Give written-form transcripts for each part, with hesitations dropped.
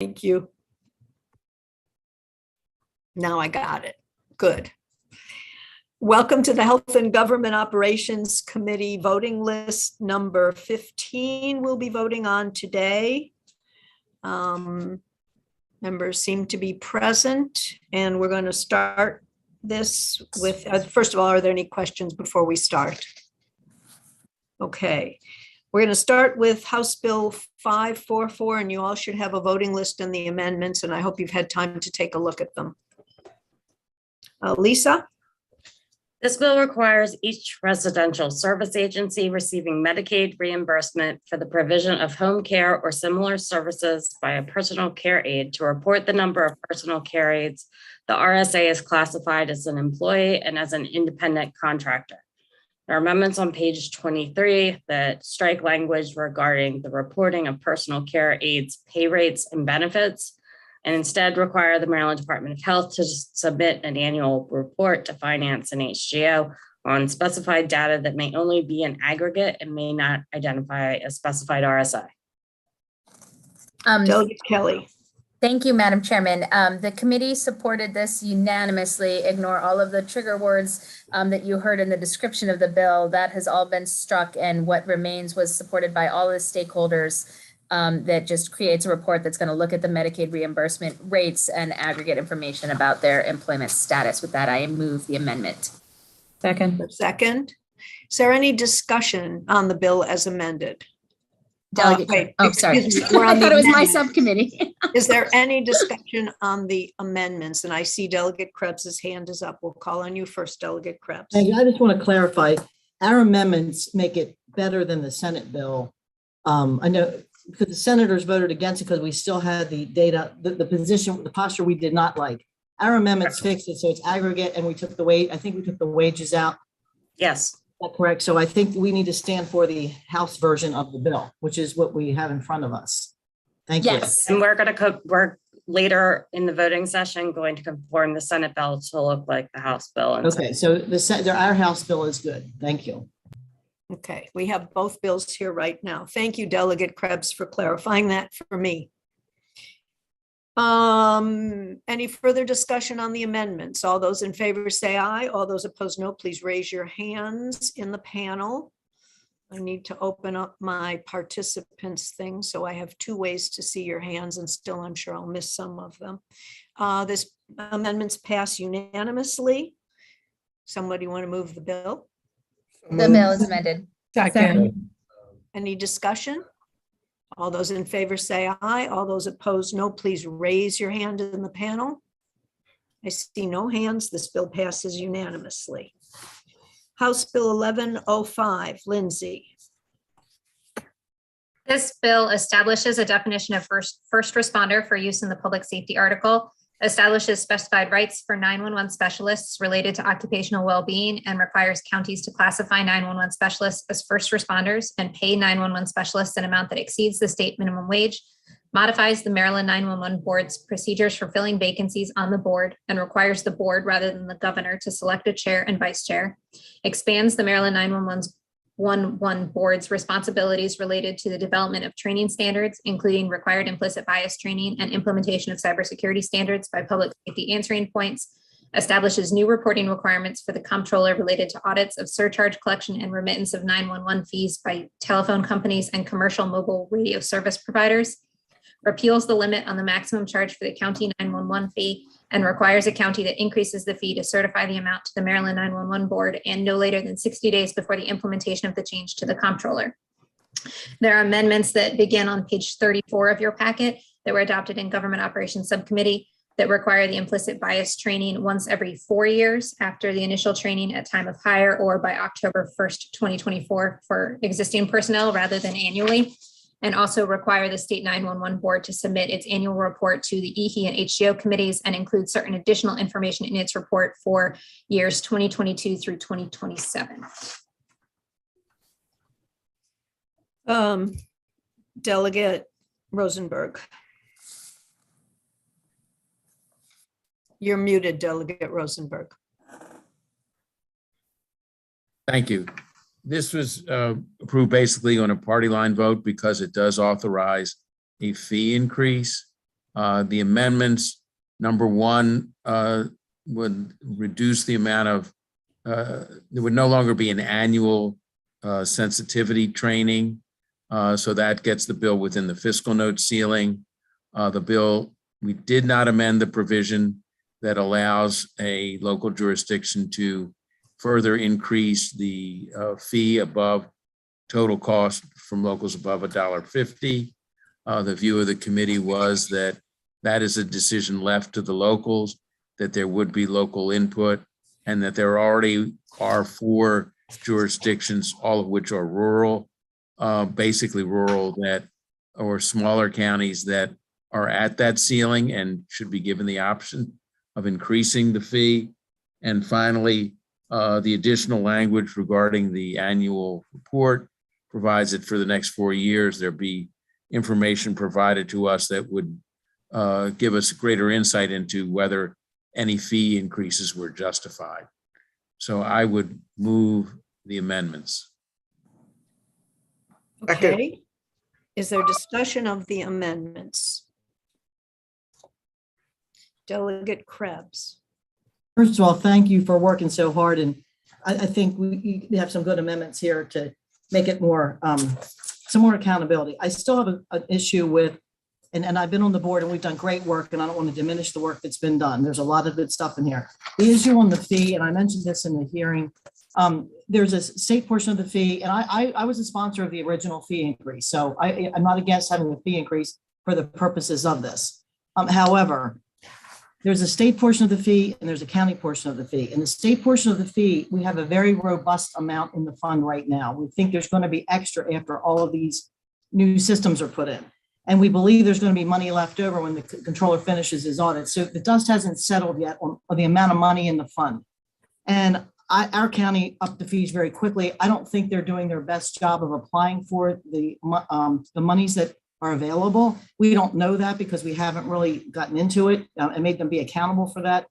Thank you. Now I got it. Good. Welcome to the Health and Government Operations Committee voting list number 15. We'll be voting on today. Members seem to be present, and we're going to start this with, first of all, are there any questions before we start? Okay. We're going to start with House Bill 544, and you all should have a voting list and the amendments, and I hope you've had time to take a look at them. Lisa? This bill requires each residential service agency receiving Medicaid reimbursement for the provision of home care or similar services by a personal care aide to report the number of personal care aides the RSA is classified as an employee and as an independent contractor. There are amendments on page 23 that strike language regarding the reporting of personal care aides' pay rates and benefits, and instead require the Maryland Department of Health to submit an annual report to Finance and HGO on specified data that may only be an aggregate and may not identify a specified RSI. Delegate Kelly. Thank you, Madam Chairman. The committee supported this unanimously. Ignore all of the trigger words that you heard in the description of the bill. That has all been struck, and what remains was supported by all the stakeholders. That just creates a report that's going to look at the Medicaid reimbursement rates and aggregate information about their employment status. With that, I move the amendment. Second. Is there any discussion on the bill as amended? Delegate. Sorry. We're on I thought it was my subcommittee. Is there any discussion on the amendments? And I see Delegate Krebs's hand is up. We'll call on you first, Delegate Krebs. Thank you. I just want to clarify, our amendments make it better than the Senate bill. I know because the senators voted against it because we still had the data, the position, the posture we did not like. Our amendments fixed it, so it's aggregate, and we took the wage. I think we took the wages out. Yes. Is that correct? So I think we need to stand for the House version of the bill, which is what we have in front of us. Thank you. Yes, and we're later in the voting session going to conform the Senate bill to look like the House bill. Okay, so our House bill is good. Thank you. Okay, we have both bills here right now. Thank you, Delegate Krebs, for clarifying that for me. Any further discussion on the amendments? All those in favor say aye. All those opposed, no. Please raise your hands in the panel. I need to open up my participants thing, so I have two ways to see your hands, and still I'm sure I'll miss some of them. This amendments pass unanimously. Somebody want to move the bill? The bill is amended. Second. Any discussion? All those in favor say aye. All those opposed, no. Please raise your hand in the panel. I see no hands. This bill passes unanimously. House Bill 1105, Lindsay. This bill establishes a definition of first responder for use in the public safety article, establishes specified rights for 911 specialists related to occupational well-being, and requires counties to classify 911 specialists as first responders and pay 911 specialists an amount that exceeds the state minimum wage, modifies the Maryland 911 Board's procedures for filling vacancies on the board and requires the board rather than the governor to select a chair and vice chair, expands the Maryland 911 Board's responsibilities related to the development of training standards, including required implicit bias training and implementation of cybersecurity standards by public safety answering points, establishes new reporting requirements for the comptroller related to audits of surcharge collection and remittance of 911 fees by telephone companies and commercial mobile radio service providers, repeals the limit on the maximum charge for the county 911 fee, and requires a county that increases the fee to certify the amount to the Maryland 911 Board and no later than 60 days before the implementation of the change to the comptroller. There are amendments that begin on page 34 of your packet that were adopted in Government Operations Subcommittee that require the implicit bias training once every 4 years after the initial training at time of hire or by October 1st, 2024 for existing personnel rather than annually, and also require the State 911 Board to submit its annual report to the EHE and HGO committees and include certain additional information in its report for years 2022 through 2027. Delegate Rosenberg. You're muted, Delegate Rosenberg. Thank you. This was approved basically on a party line vote because it does authorize a fee increase. The amendments, number one, would reduce the amount of, there would no longer be an annual sensitivity training. So that gets the bill within the fiscal note ceiling. The bill, we did not amend the provision that allows a local jurisdiction to further increase the fee above total cost from locals above $1.50. The view of the committee was that that is a decision left to the locals, that there would be local input, and that there already are 4 jurisdictions, all of which are rural, basically rural, that or smaller counties that are at that ceiling and should be given the option of increasing the fee. And finally, the additional language regarding the annual report provides that for the next 4 years, there be information provided to us that would give us greater insight into whether any fee increases were justified. So I would move the amendments. Okay. Is there discussion of the amendments? Delegate Krebs. First of all, thank you for working so hard. And I think we have some good amendments here to make it more, some more accountability. I still have an issue with, and I've been on the board and we've done great work, and I don't want to diminish the work that's been done. There's a lot of good stuff in here. The issue on the fee, and I mentioned this in the hearing, there's a state portion of the fee, and I was a sponsor of the original fee increase. So I'm not against having a fee increase for the purposes of this. However, there's a state portion of the fee and there's a county portion of the fee. In the state portion of the fee, we have a very robust amount in the fund right now. We think there's going to be extra after all of these new systems are put in. And we believe there's going to be money left over when the controller finishes his audit. So the dust hasn't settled yet on the amount of money in the fund. And our county upped the fees very quickly. I don't think they're doing their best job of applying for the monies that are available. We don't know that because we haven't really gotten into it and made them be accountable for that.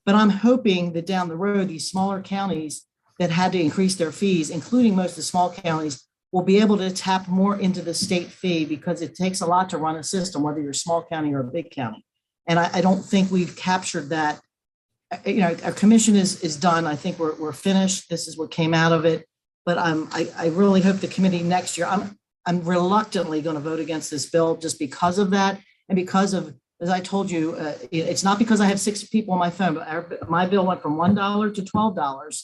But I'm hoping that down the road, these smaller counties that had to increase their fees, including most of the small counties, will be able to tap more into the state fee because it takes a lot to run a system, whether you're a small county or a big county. And I don't think we've captured that. You know, our commission is done. I think we're finished. This is what came out of it. But I really hope the committee next year, I'm reluctantly going to vote against this bill just because of that. And because of, as I told you, it's not because I have 6 people on my phone, but my bill went from $1 to $12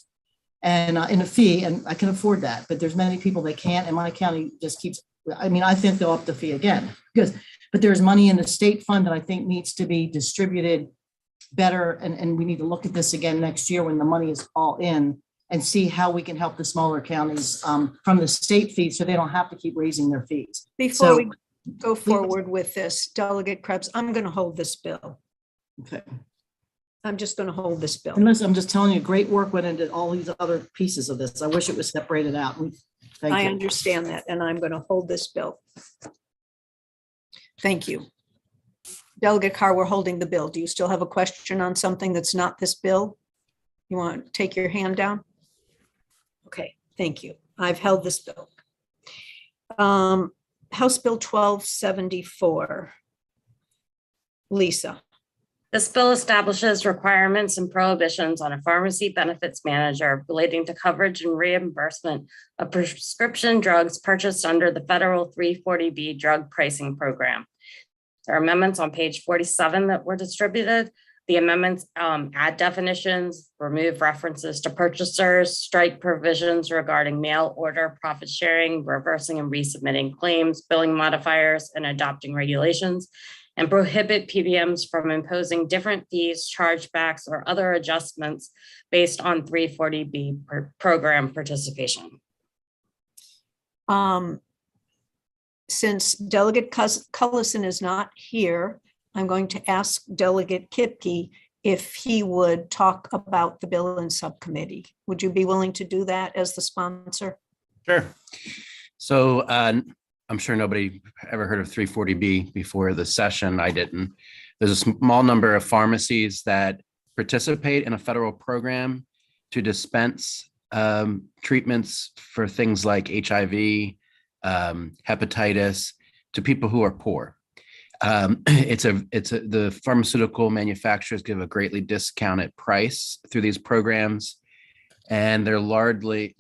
and in a fee, and I can afford that. But there's many people that can't, and my county just keeps, I mean, I think they'll up the fee again but there's money in the state fund that I think needs to be distributed better. And we need to look at this again next year when the money is all in, and see how we can help the smaller counties from the state fees so they don't have to keep raising their fees. Before we go forward with this, Delegate Krebs, I'm going to hold this bill. Okay. I'm just going to hold this bill. Unless I'm just telling you, great work went into all these other pieces of this. I wish it was separated out. Thank I you. understand that, and I'm going to hold this bill. Thank you. Delegate Carr, we're holding the bill. Do you still have a question on something that's not this bill? You want to take your hand down? Okay, thank you. I've held this bill. House Bill 1274. Lisa. This bill establishes requirements and prohibitions on a pharmacy benefits manager relating to coverage and reimbursement of prescription drugs purchased under the federal 340B drug pricing program. There are amendments on page 47 that were distributed. The amendments add definitions, remove references to purchasers, strike provisions regarding mail order, profit sharing, reversing and resubmitting claims, billing modifiers, and adopting regulations, and prohibit PBMs from imposing different fees, chargebacks, or other adjustments based on 340B program participation. Since Delegate Cullison is not here, I'm going to ask Delegate Kipke if he would talk about the bill in subcommittee. Would you be willing to do that as the sponsor? Sure. So I'm sure nobody ever heard of 340B before the session. I didn't. There's a small number of pharmacies that participate in a federal program to dispense treatments for things like HIV, hepatitis to people who are poor. The pharmaceutical manufacturers give a greatly discounted price through these programs. And they're largely,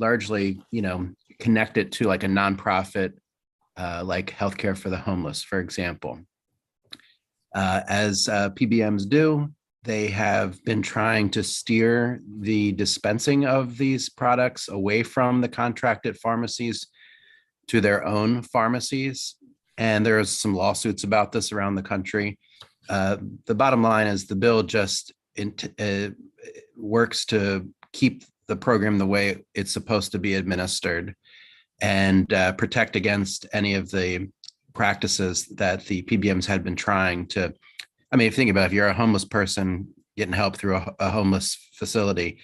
connected to like a nonprofit, like Healthcare for the Homeless, for example. As PBMs do, they have been trying to steer the dispensing of these products away from the contracted pharmacies to their own pharmacies. And there's some lawsuits about this around the country. The bottom line is the bill just works to keep the program the way it's supposed to be administered and protect against any of the practices that the PBMs had been trying to. I mean, if you think about it, if you're a homeless person getting help through a homeless facility,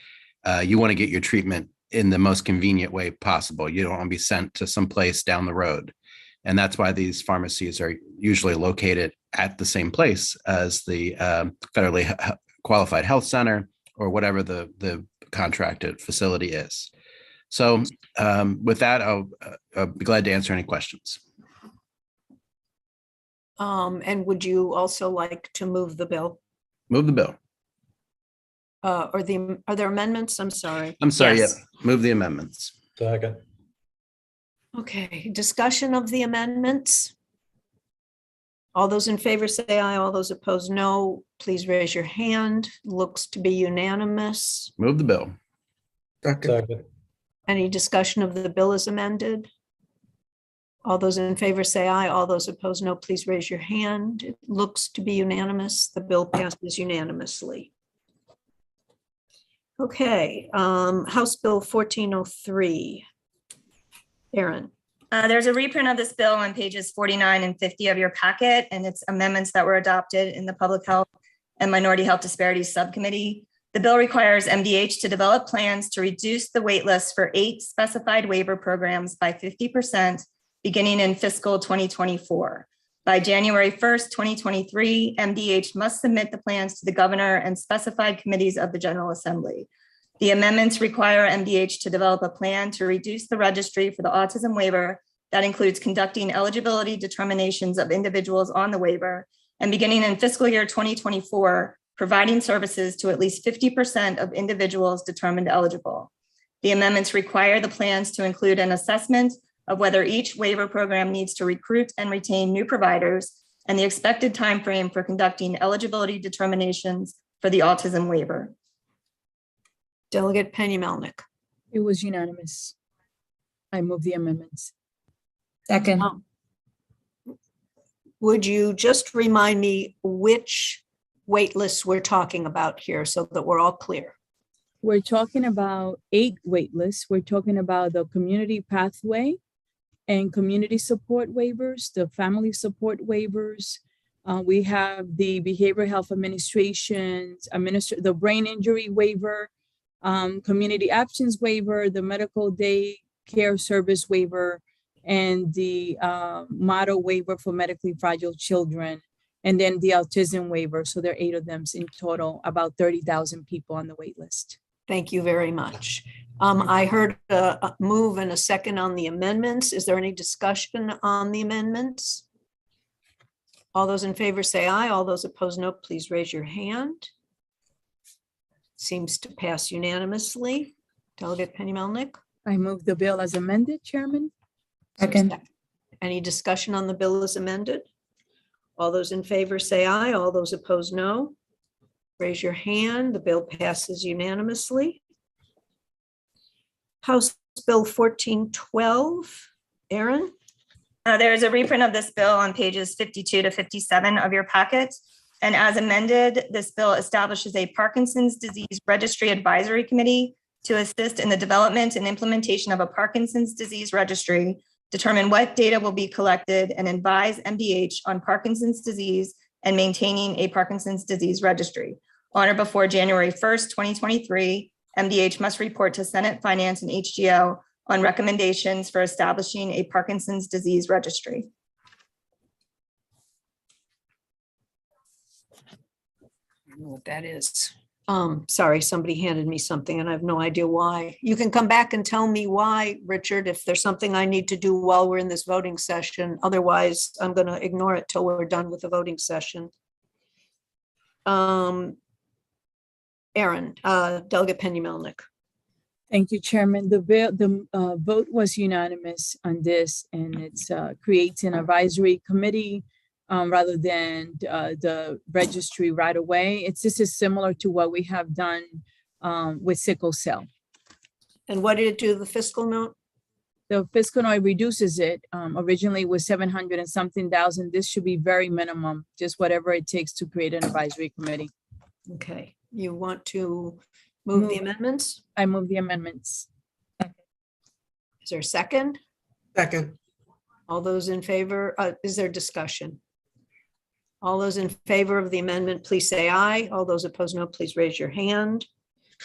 you want to get your treatment in the most convenient way possible. You don't want to be sent to someplace down the road. And that's why these pharmacies are usually located at the same place as the federally qualified health center or whatever the contracted facility is. So with that, I'll be glad to answer any questions. And would you also like to move the bill? Move the bill. Are there amendments? I'm sorry. I'm sorry, Yes. yeah, move the amendments. Second. Okay, discussion of the amendments. All those in favor say aye. All those opposed, no. Please raise your hand. Looks to be unanimous. Move the bill. Second. Any discussion of the bill as amended? All those in favor say aye. All those opposed, no. Please raise your hand. It looks to be unanimous. The bill passes unanimously. Okay, House Bill 1403. Aaron. There's a reprint of this bill on pages 49 and 50 of your packet, and it's amendments that were adopted in the Public Health and Minority Health Disparities Subcommittee. The bill requires MDH to develop plans to reduce the wait list for 8 specified waiver programs by 50% beginning in fiscal 2024. By January 1st, 2023, MDH must submit the plans to the governor and specified committees of the General Assembly. The amendments require MDH to develop a plan to reduce the registry for the autism waiver that includes conducting eligibility determinations of individuals on the waiver and beginning in fiscal year 2024, providing services to at least 50% of individuals determined eligible. The amendments require the plans to include an assessment of whether each waiver program needs to recruit and retain new providers and the expected timeframe for conducting eligibility determinations for the autism waiver. Delegate Penny Melnick. It was unanimous. I move the amendments. Second. Would you just remind me which wait lists we're talking about here so that we're all clear? We're talking about 8 wait lists. We're talking about the community pathway and community support waivers, the family support waivers. We have the behavioral health administration's the brain injury waiver, community absence waiver, the medical day care service waiver, and the model waiver for medically fragile children, and then the autism waiver. So there are 8 of them in total, about 30,000 people on the wait list. Thank you very much. I heard a move and a second on the amendments. Is there any discussion on the amendments? All those in favor say aye. All those opposed, no. Please raise your hand. Seems to pass unanimously. Delegate Penny Melnick. I move the bill as amended, Chairman. Second. Any discussion on the bill as amended? All those in favor say aye. All those opposed, no. Raise your hand. The bill passes unanimously. House Bill 1412. Aaron. There is a reprint of this bill on pages 52 to 57 of your packet. And as amended, this bill establishes a Parkinson's Disease Registry Advisory Committee to assist in the development and implementation of a Parkinson's disease registry, determine what data will be collected, and advise MDH on Parkinson's disease and maintaining a Parkinson's disease registry. On or before January 1st, 2023, MDH must report to Senate Finance and HGO on recommendations for establishing a Parkinson's disease registry. I don't know what that is. Sorry, somebody handed me something and I have no idea why. You can come back and tell me why, Richard, if there's something I need to do while we're in this voting session. Otherwise, I'm going to ignore it till we're done with the voting session. Aaron, Delegate Penny-Melnick. Thank you, Chairman. The vote was unanimous on this, and it's creates an advisory committee rather than the registry right away. This is similar to what we have done with sickle cell. And what did it do to the fiscal note? The fiscal note reduces it. Originally it was 700 and something thousand. This should be very minimum, just whatever it takes to create an advisory committee. Okay, you want to move the amendments? I move the amendments. Is there a second? Second. All those in favor, is there discussion? All those in favor of the amendment, please say aye. All those opposed, no, please raise your hand.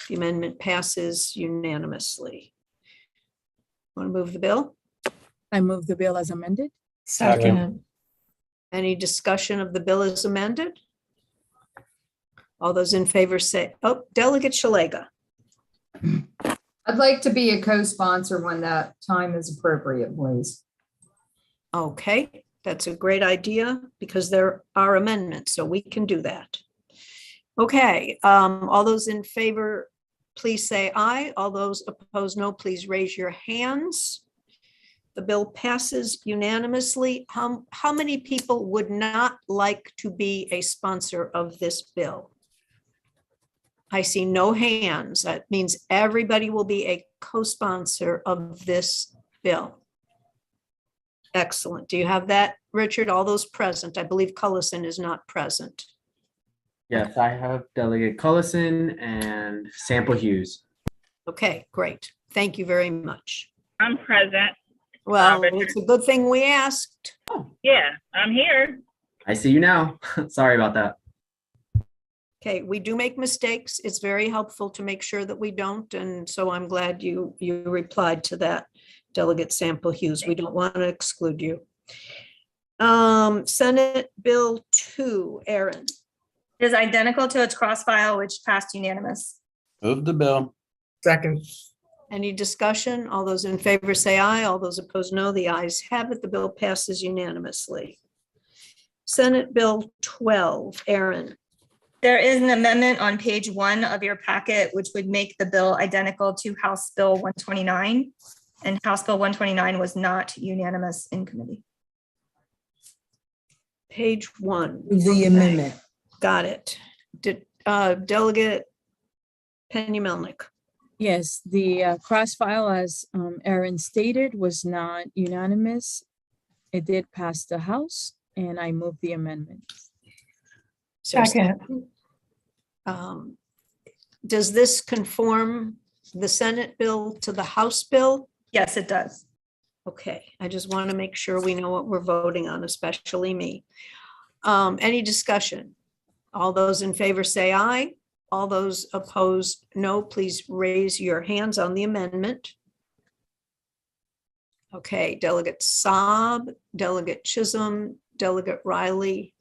The amendment passes unanimously. Want to move the bill? I move the bill as amended. Second. Any discussion of the bill as amended? All those in favor say, oh, Delegate Shalega. I'd like to be a co-sponsor when that time is appropriate, please. Okay, that's a great idea because there are amendments, so we can do that. Okay, all those in favor, please say aye. All those opposed, no, please raise your hands. The bill passes unanimously. How many people would not like to be a sponsor of this bill? I see no hands. That means everybody will be a co-sponsor of this bill. Excellent. Do you have that, Richard? All those present? I believe Cullison is not present. Yes, I have Delegate Cullison and Sample Hughes. Okay, great. Thank you very much. I'm present. Well, it's a good thing we asked. Yeah, I'm here. I see you now. Sorry about that. Okay, we do make mistakes. It's very helpful to make sure that we don't. And so I'm glad you replied to that, Delegate Sample Hughes. We don't want to exclude you. Senate Bill 2, Aaron. It is identical to its cross file, which passed unanimous. Move the bill. Second. Any discussion? All those in favor say aye. All those opposed, no. The ayes have it. The bill passes unanimously. Senate Bill 12, Aaron. There is an amendment on page 1 of your packet, which would make the bill identical to House Bill 129. And House Bill 129 was not unanimous in committee. Page 1. The amendment. Got it. Delegate Penny-Melnick. Yes, the cross file, as Aaron stated, was not unanimous. It did pass the House, and I move the amendment. Second. Does this conform the Senate bill to the House bill? Yes, it does. Okay, I just want to make sure we know what we're voting on, especially me. Any discussion? All those in favor say aye. All those opposed, no. Please raise your hands on the amendment. Okay, Delegate Saab, Delegate Chisholm, Delegate Riley.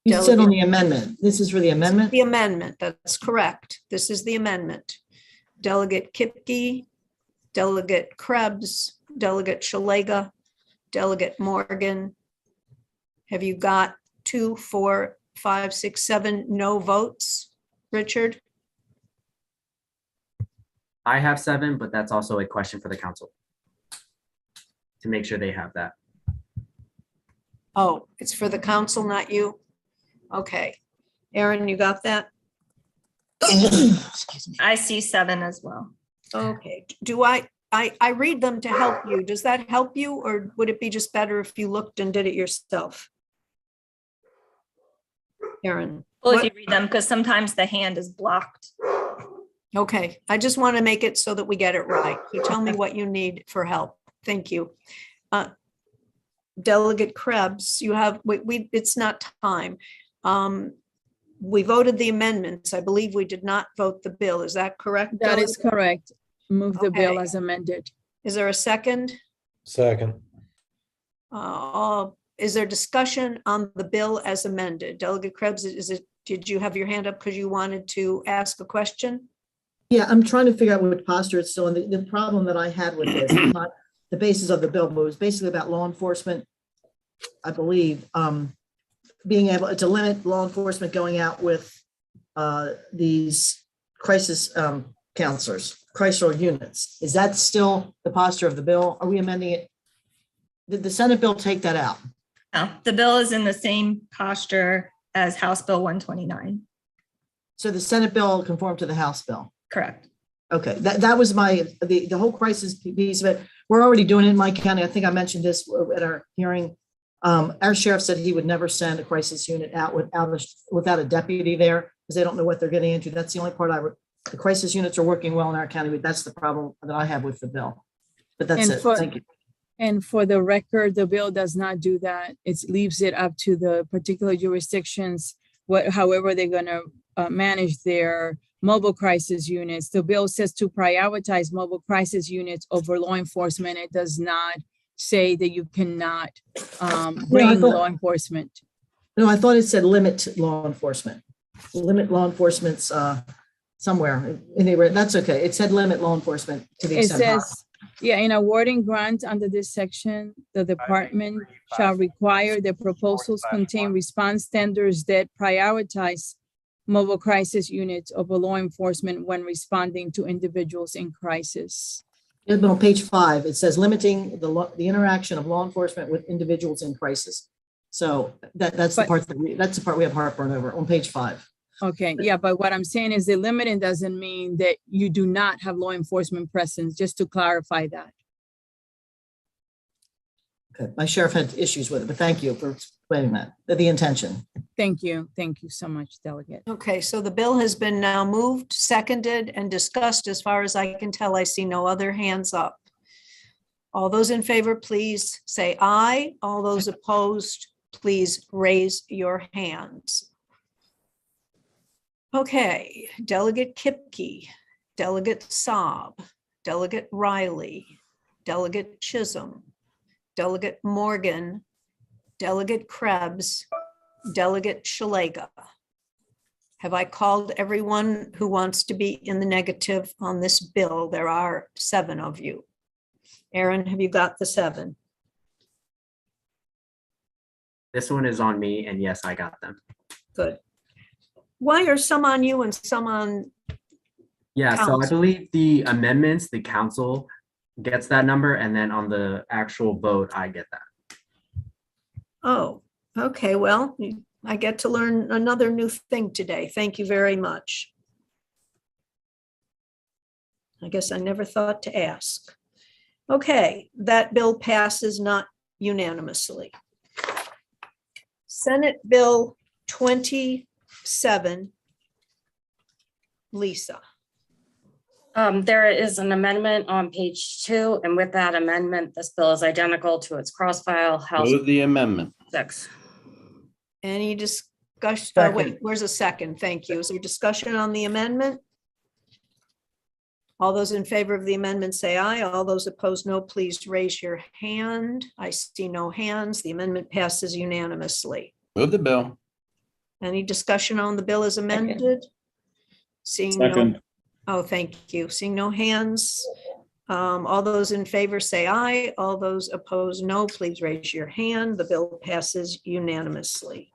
You said on the amendment. This is for the amendment? The amendment, that's correct. This is the amendment. Delegate Kipke, Delegate Krebs, Delegate Shalega, Delegate Morgan. Have you got 2, 4, 5, 6, 7 no votes, Richard? I have 7, but that's also a question for the council to make sure they have that. Oh, it's for the council, not you? Okay. Aaron, you got that? I see 7 as well. Okay. Do I read them to help you? Does that help you, or would it be just better if you looked and did it yourself? Aaron? Well, if what- you read them, because sometimes the hand is blocked. Okay, I just want to make it so that we get it right. So tell me what you need for help. Thank you. Delegate Krebs, you have, it's not time. We voted the amendments. I believe we did not vote the bill. Is that correct? That is Delegate? correct. Move the bill Okay. as amended. Is there a second? Second. Is there discussion on the bill as amended? Delegate Krebs, is it did you have your hand up because you wanted to ask a question? Yeah, I'm trying to figure out what posture it's still in. The problem that I had with this, is not the basis of the bill, but it was basically about law enforcement, I believe, being able to limit law enforcement going out with these crisis counselors, crisis units. Is that still the posture of the bill? Are we amending it? Did the Senate bill take that out? No, the bill is in the same posture as House Bill 129. So the Senate bill conformed to the House bill? Correct. Okay, that was the whole crisis piece of it. We're already doing it in my county. I think I mentioned this at our hearing. Our sheriff said he would never send a crisis unit out without a deputy there because they don't know what they're getting into. That's the only part the crisis units are working well in our county, but that's the problem that I have with the bill. But that's it. Thank you. And for the record, the bill does not do that. It leaves it up to the particular jurisdictions, however they're going to manage their mobile crisis units. The bill says to prioritize mobile crisis units over law enforcement. It does not say that you cannot bring law enforcement. No, I thought it said limit law enforcement. Limit law enforcement's somewhere. Anyway, that's okay. It said limit law enforcement to the It extent possible. says, yeah, in awarding grants under this section, the department shall require the proposals contain response standards that prioritize mobile crisis units over law enforcement when responding to individuals in crisis. But on page 5, it says limiting the interaction of law enforcement with individuals in crisis. So that's the part we have heartburn over on page 5. Okay, yeah, but what I'm saying is the limiting doesn't mean that you do not have law enforcement presence, just to clarify that. Okay, my sheriff had issues with it, but thank you for explaining that, the intention. Thank you so much, Delegate. Okay, so the bill has been now moved, seconded, and discussed. As far as I can tell, I see no other hands up. All those in favor, please say aye. All those opposed, please raise your hands. Okay, Delegate Kipke, Delegate Saab, Delegate Riley, Delegate Chisholm, Delegate Morgan, Delegate Krebs, Delegate Shalega. Have I called everyone who wants to be in the negative on this bill? There are 7 of you. Aaron, have you got the 7? This one is on me, and yes, I got them. Good. Why are some on you and some on? Yeah, so I Council. believe the amendments, the council gets that number, and then on the actual vote, I get that. Oh, okay, well, I get to learn another new thing today. Thank you very much. I guess I never thought to ask. Okay, that bill passes not unanimously. Senate Bill 27. Lisa. There is an amendment on page 2, and with that amendment, this bill is identical to its cross-file House Move the amendment. 6. Any discussion? Second. Wait, where's a second? Thank you. Is there discussion on the amendment? All those in favor of the amendment say aye. All those opposed, no. Please raise your hand. I see no hands. The amendment passes unanimously. Move the bill. Any discussion on the bill as amended? Seeing no. Second. Oh, thank you. Seeing no hands. All those in favor say aye. All those opposed, no. Please raise your hand. The bill passes unanimously.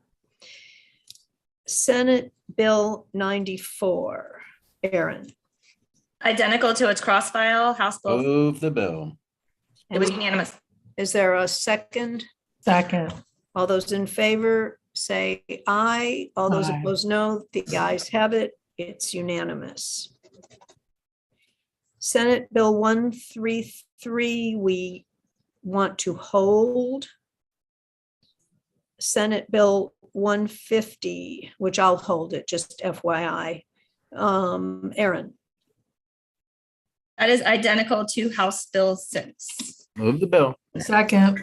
Senate Bill 94. Aaron. Identical to its cross-file House Bill. Move the bill. It was unanimous. Is there a second? Second. All those in favor say aye. All those Aye. opposed, no. The ayes have it. It's unanimous. Senate Bill 133, we want to hold. Senate Bill 150, which I'll hold it, just FYI. Aaron. That is identical to House Bill 6. Move the bill. Second.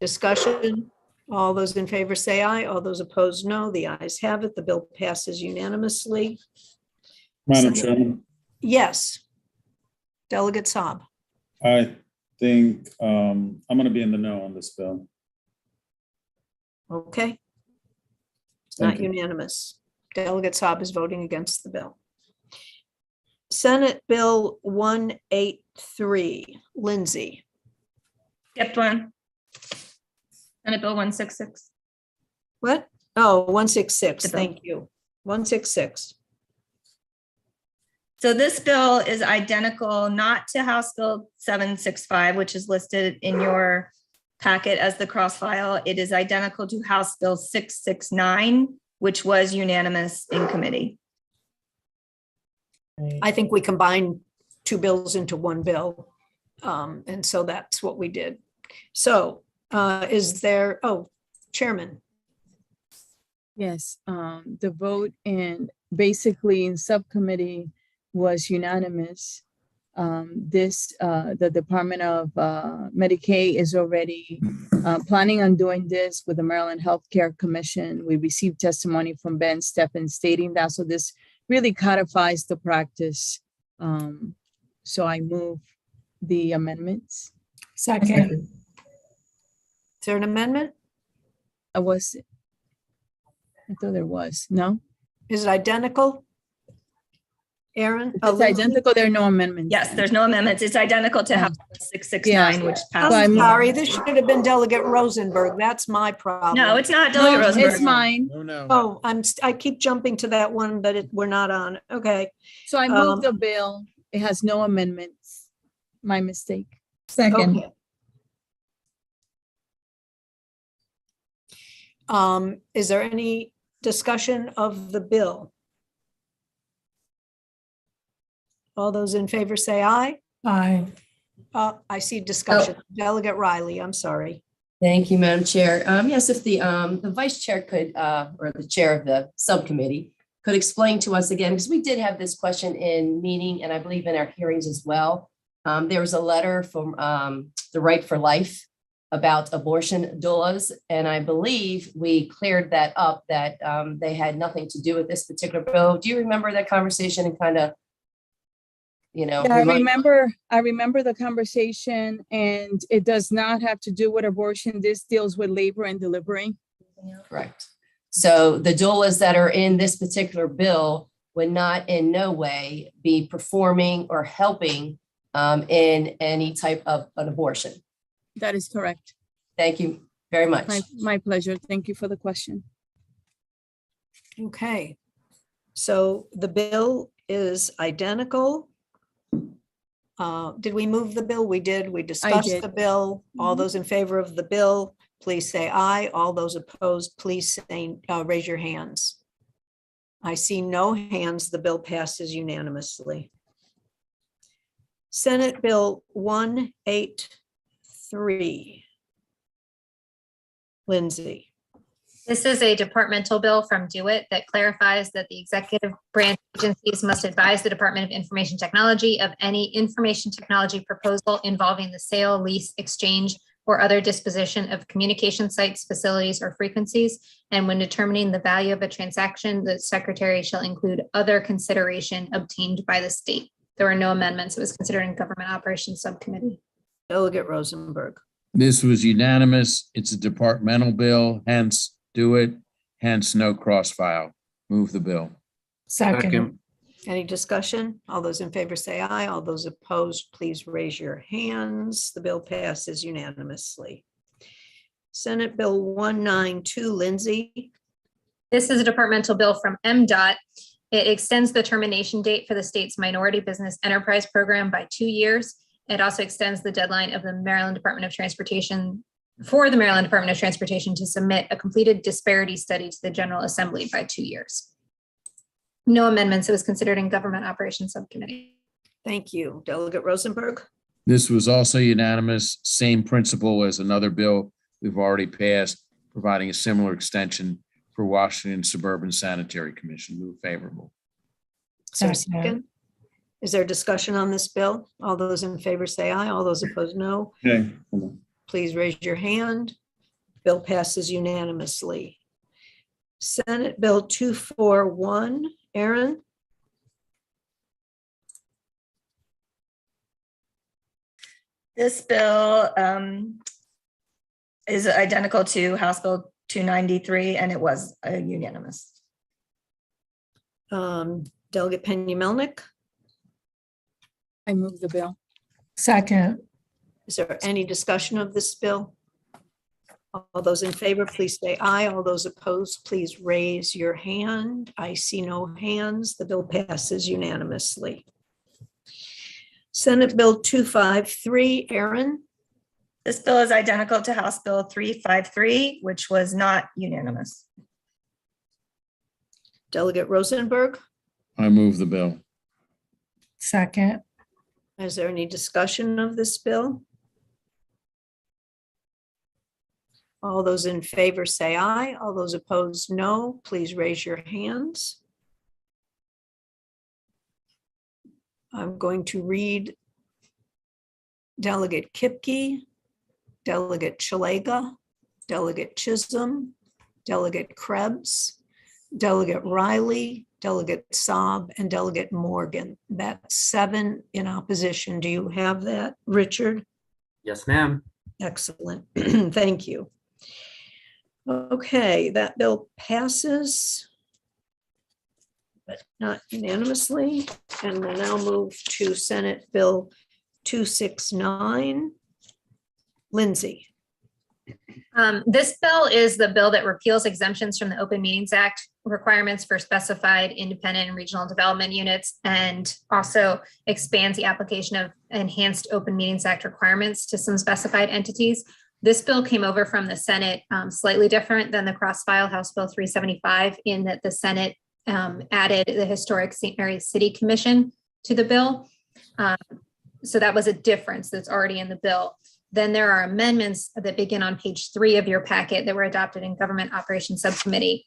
Discussion. All those in favor say aye. All those opposed, no. The ayes have it. The bill passes unanimously. Madam Senate- Chairman, Yes. Delegate Saab. I think I'm going to be in the no on this bill. Okay. It's not Thank you. unanimous. Delegate Saab is voting against the bill. Senate Bill 183, Lindsay. Skipped one. Senate Bill 166. What? Oh, 166, The bill. thank you. 166. So this bill is identical not to House Bill 765, which is listed in your packet as the cross file. It is identical to House Bill 669, which was unanimous in committee. I think we combined two bills into one bill. And so that's what we did. So is there, oh, Chairman. Yes, the vote in basically in subcommittee was unanimous. The Department of Medicaid is already planning on doing this with the Maryland Healthcare Commission. We received testimony from Ben Steffen stating that. So this really codifies the practice. So I move the amendments. Second. Is there an amendment? I thought there was, no? Is it identical? Aaron? If it's identical, there are no amendments. Yes, there's no amendments. It's identical to House Bill 669, which passed. I'm sorry, this should have been Delegate Rosenberg. That's my problem. No, it's not Delegate No, Rosenberg. it's mine. No. Oh, I keep jumping to that one, but we're not on. Okay. So I moved the bill. It has no amendments. My mistake. Second. Okay. Is there any discussion of the bill? All those in favor say aye. Aye. I see discussion. Delegate Riley, I'm sorry. Thank you, Madam Chair. Yes, if the vice chair could, or the chair of the subcommittee could explain to us again, because we did have this question in meeting and I believe in our hearings as well. There was a letter from the Right for Life about abortion doulas. And I believe we cleared that up, that they had nothing to do with this particular bill. Do you remember that conversation and kind of, Yeah, I remember the conversation, and it does not have to do with abortion. This deals with labor and delivery. Correct. So the doulas that are in this particular bill would not in no way be performing or helping in any type of an abortion. That is correct. Thank you very much. My pleasure. Thank you for the question. Okay. So the bill is identical. Did we move the bill? We did. We discussed did. the bill. All those in favor of the bill, please say aye. All those opposed, please say, raise your hands. I see no hands. The bill passes unanimously. Senate Bill 183. Lindsay. This is a departmental bill from DeWitt that clarifies that the executive branch agencies must advise the Department of Information Technology of any information technology proposal involving the sale, lease, exchange, or other disposition of communication sites, facilities, or frequencies. And when determining the value of a transaction, the secretary shall include other consideration obtained by the state. There were no amendments. It was considered in Government Operations Subcommittee. Delegate Rosenberg. This was unanimous. It's a departmental bill, hence do it, hence no cross-file. Move the bill. Second. Any discussion? All those in favor say aye. All those opposed, please raise your hands. The bill passes unanimously. Senate Bill 192, Lindsay. This is a departmental bill from MDOT. It extends the termination date for the state's Minority Business Enterprise Program by 2 years. It also extends the deadline of the Maryland Department of Transportation for the Maryland Department of Transportation to submit a completed disparity study to the General Assembly by 2 years. No amendments. It was considered in Government Operations Subcommittee. Thank you. Delegate Rosenberg. This was also unanimous, same principle as another bill we've already passed, providing a similar extension for Washington Suburban Sanitary Commission. Move favorable. Is there a second? Is there discussion on this bill? All those in favor say aye. All those opposed, no. Okay, hold on. Please raise your hand. Bill passes unanimously. Senate Bill 241, Aaron. This bill is identical to House Bill 293, and it was unanimous. Delegate Penny Melnick, I move the bill. Second. is there any discussion of this bill? All those in favor, please say aye. All those opposed, please raise your hand. I see no hands. The bill passes unanimously. Senate Bill 253, Aaron, This bill is identical to House Bill 353, which was not unanimous. Delegate Rosenberg, I move the bill. Second. is there any discussion of this bill? All those in favor say aye. All those opposed, no. Please raise your hands. I'm going to read Delegate Kipke, Delegate Chalega, Delegate Chisholm, Delegate Krebs, Delegate Riley, Delegate Saab, and Delegate Morgan. That's 7 in opposition. Do you have that, Richard? Yes, ma'am. Excellent. Thank you. Okay, that bill passes, but not unanimously. And we'll now move to Senate Bill 269. Lindsay, This bill is the bill that repeals exemptions from the Open Meetings Act requirements for specified independent and regional development units, and also expands the application of enhanced Open Meetings Act requirements to some specified entities. This bill came over from the Senate, slightly different than the cross-file House Bill 375, in that the Senate added the Historic St. Mary's City Commission to the bill. So that was a difference that's already in the bill. Then there are amendments that begin on page 3 of your packet that were adopted in Government Operations Subcommittee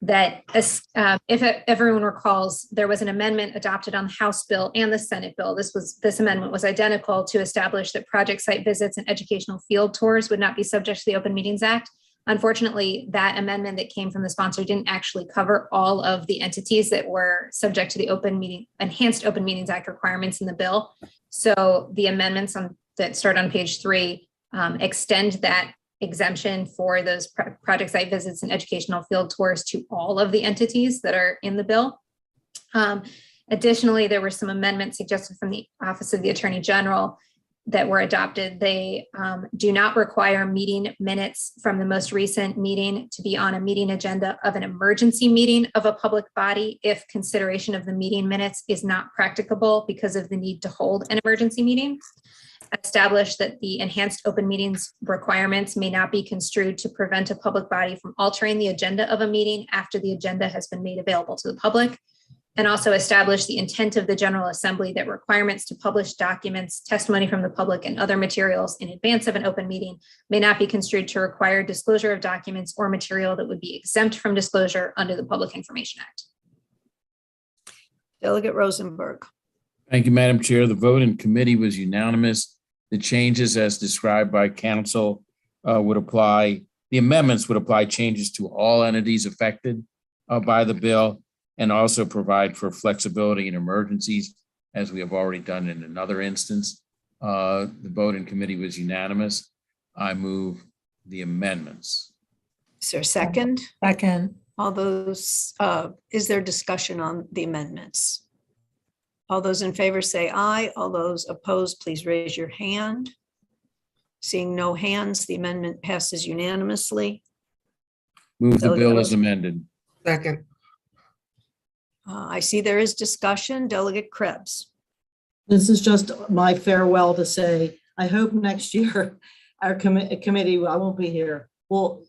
that, if everyone recalls, there was an amendment adopted on the House bill and the Senate bill. This amendment was identical to establish that project site visits and educational field tours would not be subject to the Open Meetings Act. Unfortunately, that amendment that came from the sponsor didn't actually cover all of the entities that were subject to the enhanced Open Meetings Act requirements in the bill. So the amendments that start on page 3 extend that exemption for those project site visits and educational field tours to all of the entities that are in the bill. Additionally, there were some amendments suggested from the Office of the Attorney General that were adopted. They do not require meeting minutes from the most recent meeting to be on a meeting agenda of an emergency meeting of a public body if consideration of the meeting minutes is not practicable because of the need to hold an emergency meeting. Establish that the enhanced open meetings requirements may not be construed to prevent a public body from altering the agenda of a meeting after the agenda has been made available to the public. And also establish the intent of the General Assembly that requirements to publish documents, testimony from the public, and other materials in advance of an open meeting may not be construed to require disclosure of documents or material that would be exempt from disclosure under the Public Information Act. Delegate Rosenberg, Thank you, Madam Chair. The vote in committee was unanimous. The changes as described by council would apply. The amendments would apply changes to all entities affected by the bill, and also provide for flexibility in emergencies, as we have already done in another instance. The vote in committee was unanimous. I move the amendments. is there a second? Second. All those, is there discussion on the amendments? All those in favor say aye. All those opposed, please raise your hand. Seeing no hands, the amendment passes unanimously. Move the Delegate bill as Rosen- amended. Second. I see there is discussion. Delegate Krebs. This is just my farewell to say, I hope next year our committee, I won't be here, will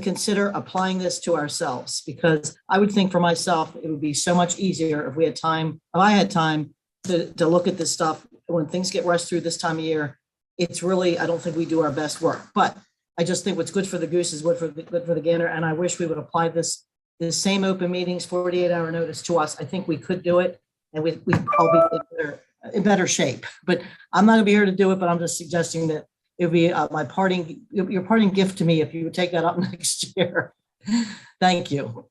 consider applying this to ourselves, because I would think for myself, it would be so much easier if we had time, if I had time to look at this stuff when things get rushed through this time of year. It's really, I don't think we do our best work, but I just think what's good for the goose is good for the gander. And I wish we would apply this same open meetings, 48-hour notice to us. I think we could do it, and we'll be in better shape. But I'm not gonna be here to do it, but I'm just suggesting that it would be your parting gift to me if you would take that up next year. Thank you.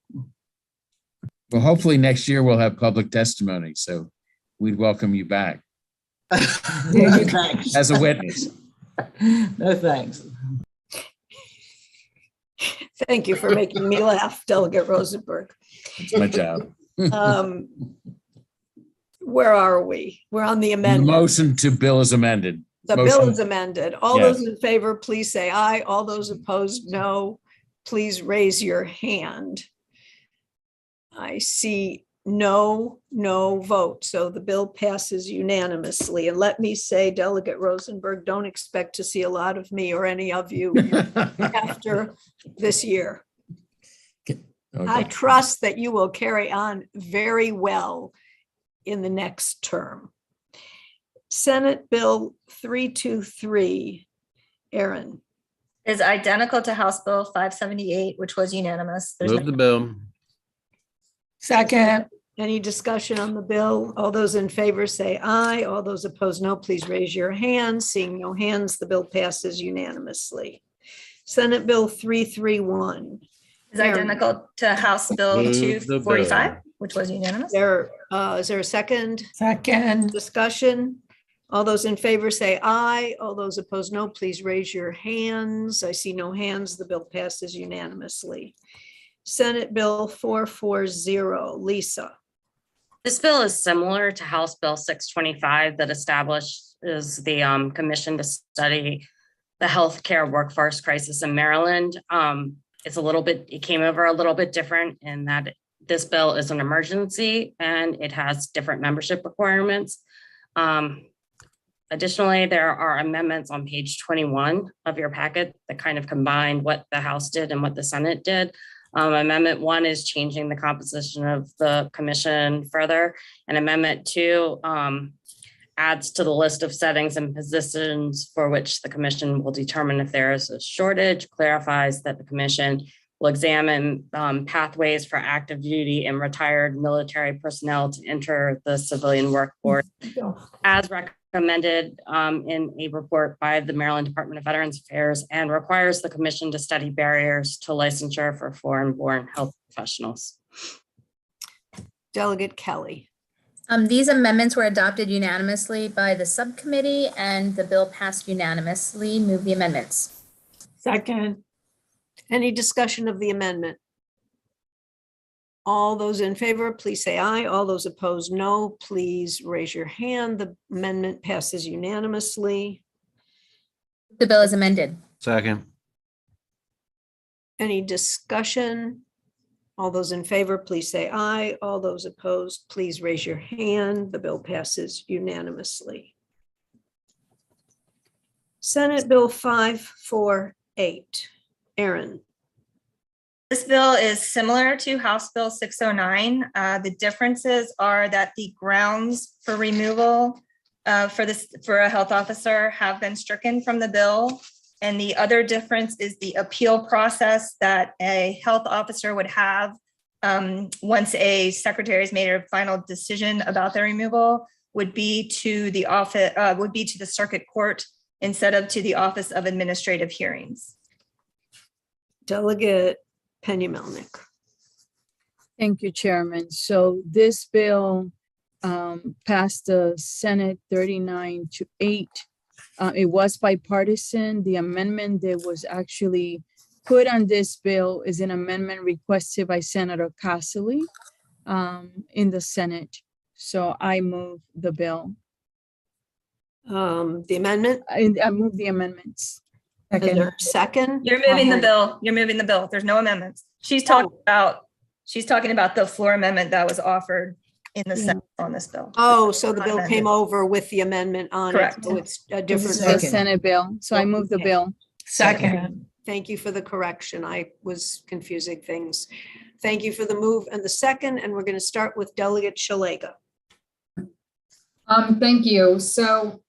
Well, hopefully next year we'll have public testimony, so we'd welcome you back No thanks. as a witness. No thanks. Thank you for making me laugh, Delegate Rosenberg. It's my job. Where are we? We're on the The amendment. motion to bill is amended. The bill is amended. All Yes. those in favor, please say aye. All those opposed, no. Please raise your hand. I see no vote. So the bill passes unanimously. And let me say, Delegate Rosenberg, don't expect to see a lot of me or any of you after this year. I Okay. trust that you will carry on very well in the next term. Senate Bill 323, Aaron. Is identical to House Bill 578, which was unanimous. There's Move the bill. Second. Any discussion on the bill? All those in favor say aye. All those opposed, no. Please raise your hand. Seeing no hands, the bill passes unanimously. Senate Bill 331. is identical to House Bill Move the 245, bill. which was unanimous. Is there a second Second. discussion? All those in favor say aye. All those opposed, no. Please raise your hands. I see no hands. The bill passes unanimously. Senate Bill 440, Lisa. This bill is similar to House Bill 625 that establishes the commission to study the healthcare workforce crisis in Maryland. It came over a little bit different in that this bill is an emergency and it has different membership requirements. Additionally, there are amendments on page 21 of your packet that kind of combine what the House did and what the Senate did. Amendment 1 is changing the composition of the commission further, and Amendment 2 adds to the list of settings and positions for which the commission will determine if there is a shortage, clarifies that the commission will examine pathways for active duty and retired military personnel to enter the civilian workforce as recommended in a report by the Maryland Department of Veterans Affairs, and requires the commission to study barriers to licensure for foreign-born health professionals. Delegate Kelly. These amendments were adopted unanimously by the subcommittee and the bill passed unanimously. Move the amendments. Second. Any discussion of the amendment? All those in favor, please say aye. All those opposed, no. Please raise your hand. The amendment passes unanimously. The bill is amended. Second. Any discussion? All those in favor, please say aye. All those opposed, please raise your hand. The bill passes unanimously. Senate Bill 548. Aaron. This bill is similar to House Bill 609. The differences are that the grounds for removal for a health officer have been stricken from the bill. And the other difference is the appeal process that a health officer would have once a secretary has made a final decision about their removal would be to the circuit court instead of to the Office of Administrative Hearings. Delegate Penny-Melnick. Thank you, Chairman. So this bill passed the Senate 39-8. It was bipartisan. The amendment that was actually put on this bill is an amendment requested by Senator Cassidy in the Senate. So I move the bill. The amendment? I move the amendments. Is there a second? You're moving the bill. You're moving the bill. There's no amendments. She's talking about the floor amendment that was offered in the Senate on this bill. Oh, so the bill came over with the amendment on it. Correct. So it's a different. The Senate bill. So I move the bill. Second. Thank you for the correction. I was confusing things. Thank you for the move and the second, and we're going to start with Delegate Shalega. Thank you. So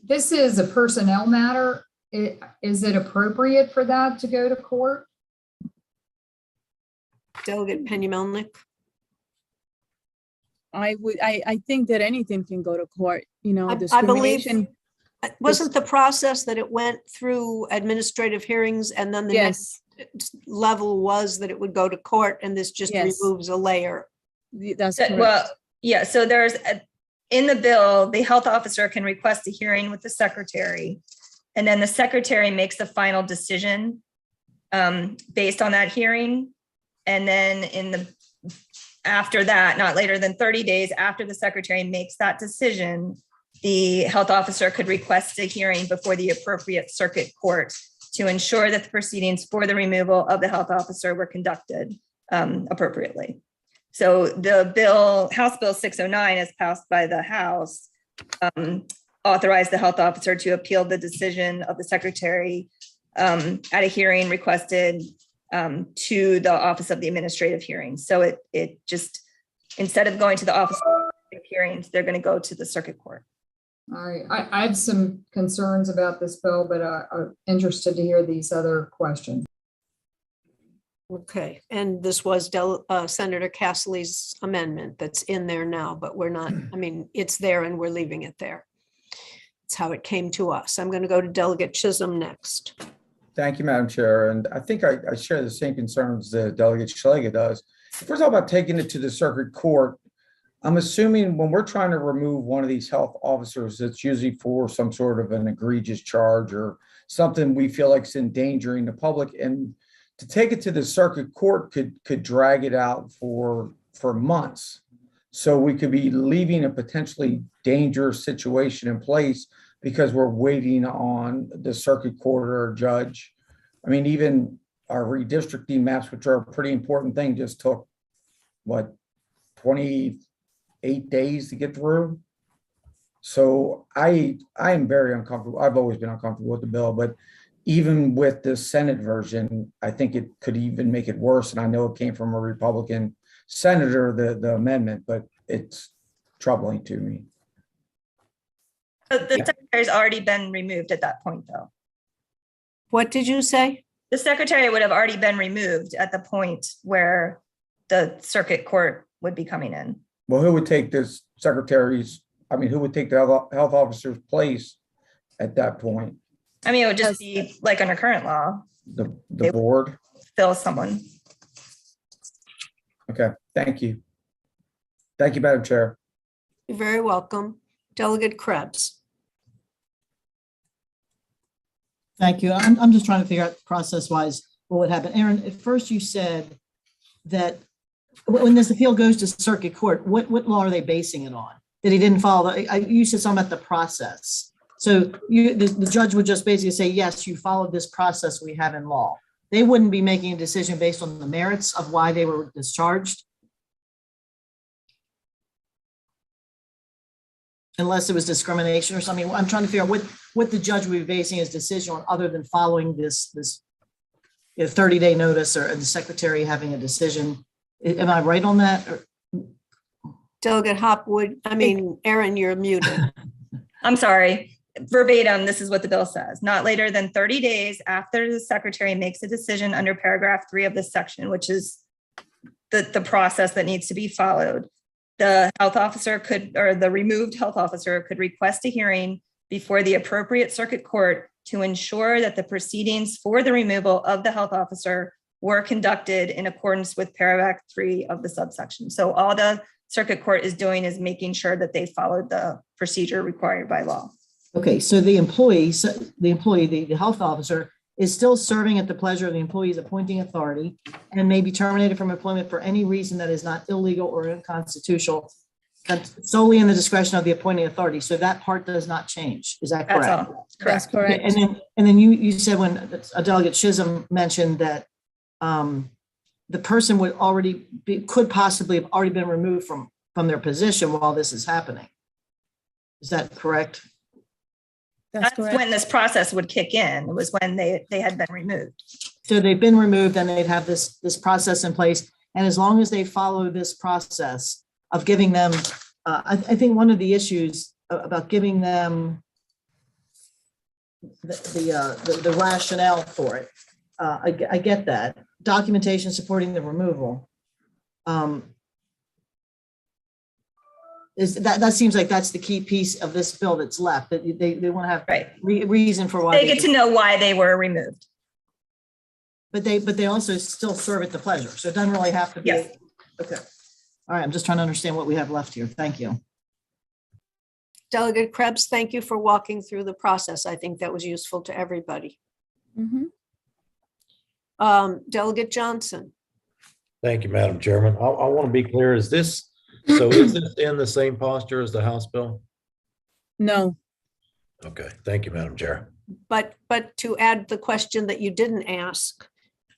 this is a personnel matter. Is it appropriate for that to go to court? Delegate Penny-Melnick. I think that anything can go to court, I believe, discrimination. wasn't the process that it went through administrative hearings and then the Yes, next level was that it would go to court, and this just Yes. removes a layer? that's correct. Well, yeah, so in the bill, the health officer can request a hearing with the secretary. And then the secretary makes the final decision based on that hearing. And then after that, not later than 30 days after the secretary makes that decision, the health officer could request a hearing before the appropriate circuit court to ensure that the proceedings for the removal of the health officer were conducted appropriately. So the bill, House Bill 609, as passed by the House, authorized the health officer to appeal the decision of the secretary at a hearing requested to the Office of the Administrative Hearings. So it just, instead of going to the Office of Hearings, they're going to go to the circuit court. All right, I have some concerns about this bill, but I'm interested to hear these other questions. Okay, and this was Senator Cassidy's amendment that's in there now, but we're not, I mean, it's there and we're leaving it there. It's how it came to us. I'm going to go to Delegate Chisholm next. Thank you, Madam Chair. And I think I share the same concerns that Delegate Schlega does. If we're talking about taking it to the circuit court, I'm assuming when we're trying to remove one of these health officers, it's usually for some sort of an egregious charge or something we feel like is endangering the public. And to take it to the circuit court could drag it out for months. So we could be leaving a potentially dangerous situation in place because we're waiting on the circuit court or judge. I mean, even our redistricting maps, which are a pretty important thing, just took, what, 28 days to get through? So I am very uncomfortable. I've always been uncomfortable with the bill, but even with the Senate version, I think it could even make it worse. And I know it came from a Republican senator, the amendment, but it's troubling to me. The secretary's already been removed at that point, though. What did you say? The secretary would have already been removed at the point where the circuit court would be coming in. Well, who would take this secretary's, I mean, who would take the health officer's place at that point? I mean, it would just be like under current law. The board? Fill someone. Okay, thank you. Thank you, Madam Chair. You're very welcome. Delegate Krebs. Thank you. I'm just trying to figure out process-wise what would happen. Aaron, at first you said that when this appeal goes to circuit court, what law are they basing it on? That he didn't follow, you said something about the process. So the judge would just basically say, yes, you followed this process we have in law. They wouldn't be making a decision based on the merits of why they were discharged. Unless it was discrimination or something. I'm trying to figure out what the judge would be basing his decision on other than following this 30-day notice or the secretary having a decision. Am I right on that? Delegate Hopwood, Aaron, you're muted. I'm sorry. Verbatim, this is what the bill says. Not later than 30 days after the secretary makes a decision under paragraph 3 of this section, which is the process that needs to be followed. The health officer could, or the removed health officer could request a hearing before the appropriate circuit court to ensure that the proceedings for the removal of the health officer were conducted in accordance with paragraph 3 of the subsection. So all the circuit court is doing is making sure that they followed the procedure required by law. Okay, so the health officer is still serving at the pleasure of the employee's appointing authority and may be terminated from employment for any reason that is not illegal or unconstitutional, solely in the discretion of the appointing authority. So that part does not change. Is that correct? That's all. That's correct. And then you said when a Delegate Chisholm mentioned that the person could possibly have already been removed from their position while this is happening. Is that correct? That's when this process would kick in. It was when they had been removed. So they've been removed and they'd have this process in place. And as long as they follow this process of giving them, I think one of the issues about giving them the rationale for it, I get that. Documentation supporting the removal. That seems like that's the key piece of this bill that's left, that they want to have reason for why they get to know why they were removed. But they also still serve at the pleasure. So it doesn't really have to be. Yes. Okay. All right. I'm just trying to understand what we have left here. Thank you. Delegate Krebs, thank you for walking through the process. I think that was useful to everybody. Mhm. Delegate Johnson. Thank you, Madam Chairman. I want to be clear, is this in the same posture as the House bill? No, Okay, thank you, Madam Chair. But to add the question that you didn't ask,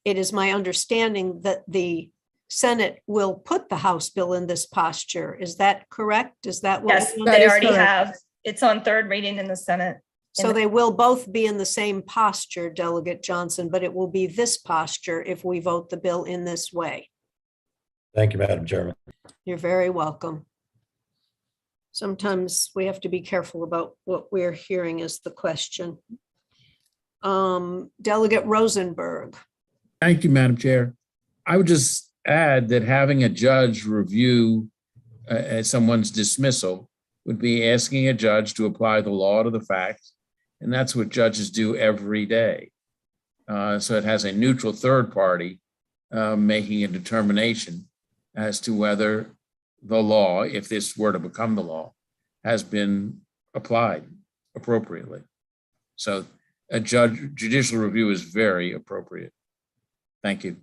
it is my understanding that the Senate will put the House bill in this posture. Is that correct? Is that what? Yes, That they is already correct. have. It's on third reading in the Senate. So they will both be in the same posture, Delegate Johnson, but it will be this posture if we vote the bill in this way. Thank you, Madam Chairman. You're very welcome. Sometimes we have to be careful about what we're hearing as the question. Delegate Rosenberg. Thank you, Madam Chair. I would just add that having a judge review someone's dismissal would be asking a judge to apply the law to the facts, and that's what judges do every day. So it has a neutral third party making a determination as to whether the law, if this were to become the law, has been applied appropriately. So a judicial review is very appropriate. Thank you.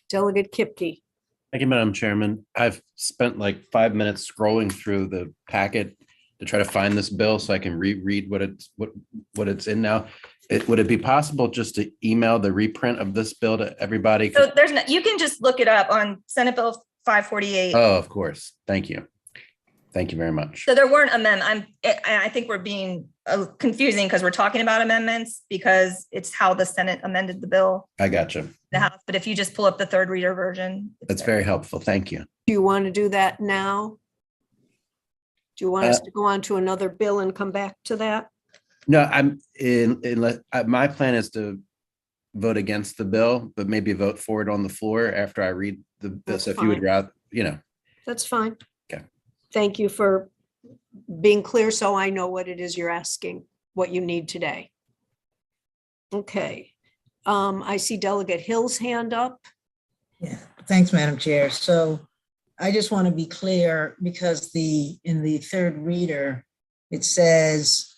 Delegate Kipke. Thank you, Madam Chairman. I've spent like 5 minutes scrolling through the packet to try to find this bill so I can reread what it's in now. Would it be possible just to email the reprint of this bill to everybody? So you can just look it up on Senate Bill 548. Oh, of course. Thank you. Thank you very much. So there weren't amendments. I think we're being confusing because we're talking about amendments because it's how the Senate amended the bill, I got you. the House. But if you just pull up the third reader version. That's very helpful. Thank you. Do you want to do that now? Do you want us to go on to another bill and come back to that? No, my plan is to vote against the bill, but maybe vote for it on the floor after I read this. If you would rather, That's fine. Okay. Thank you for being clear so I know what it is you're asking, what you need today. Okay. I see Delegate Hill's hand up. Yeah, thanks, Madam Chair. So I just want to be clear because in the third reader, it says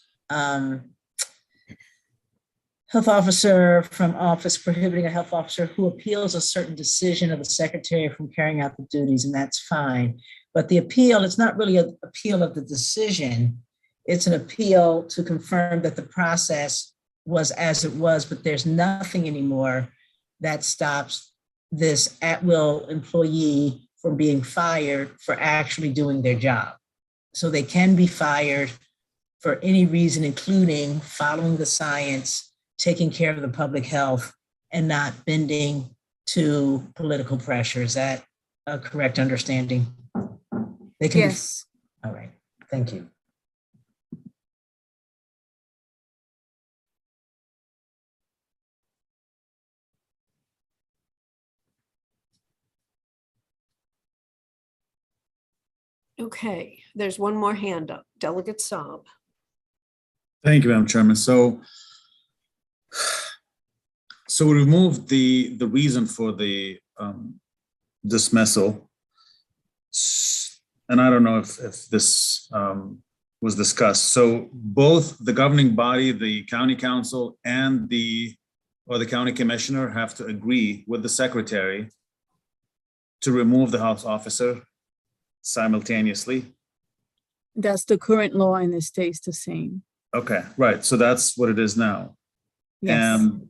health officer from office prohibiting a health officer who appeals a certain decision of the secretary from carrying out the duties, and that's fine. But the appeal, it's not really an appeal of the decision. It's an appeal to confirm that the process was as it was, but there's nothing anymore that stops this at-will employee from being fired for actually doing their job. So they can be fired for any reason, including following the science, taking care of the public health, and not bending to political pressure. Is that a correct understanding? They can. yes. All right, thank you. Okay, there's one more hand up. Delegate Saab. Thank you, Madam Chairman. So we removed the reason for the dismissal. And I don't know if this was discussed. So both the governing body, the county council, and the county commissioner have to agree with the secretary to remove the house officer simultaneously. That's the current law and it stays the same. Okay, right. So that's what it is now. Yes. And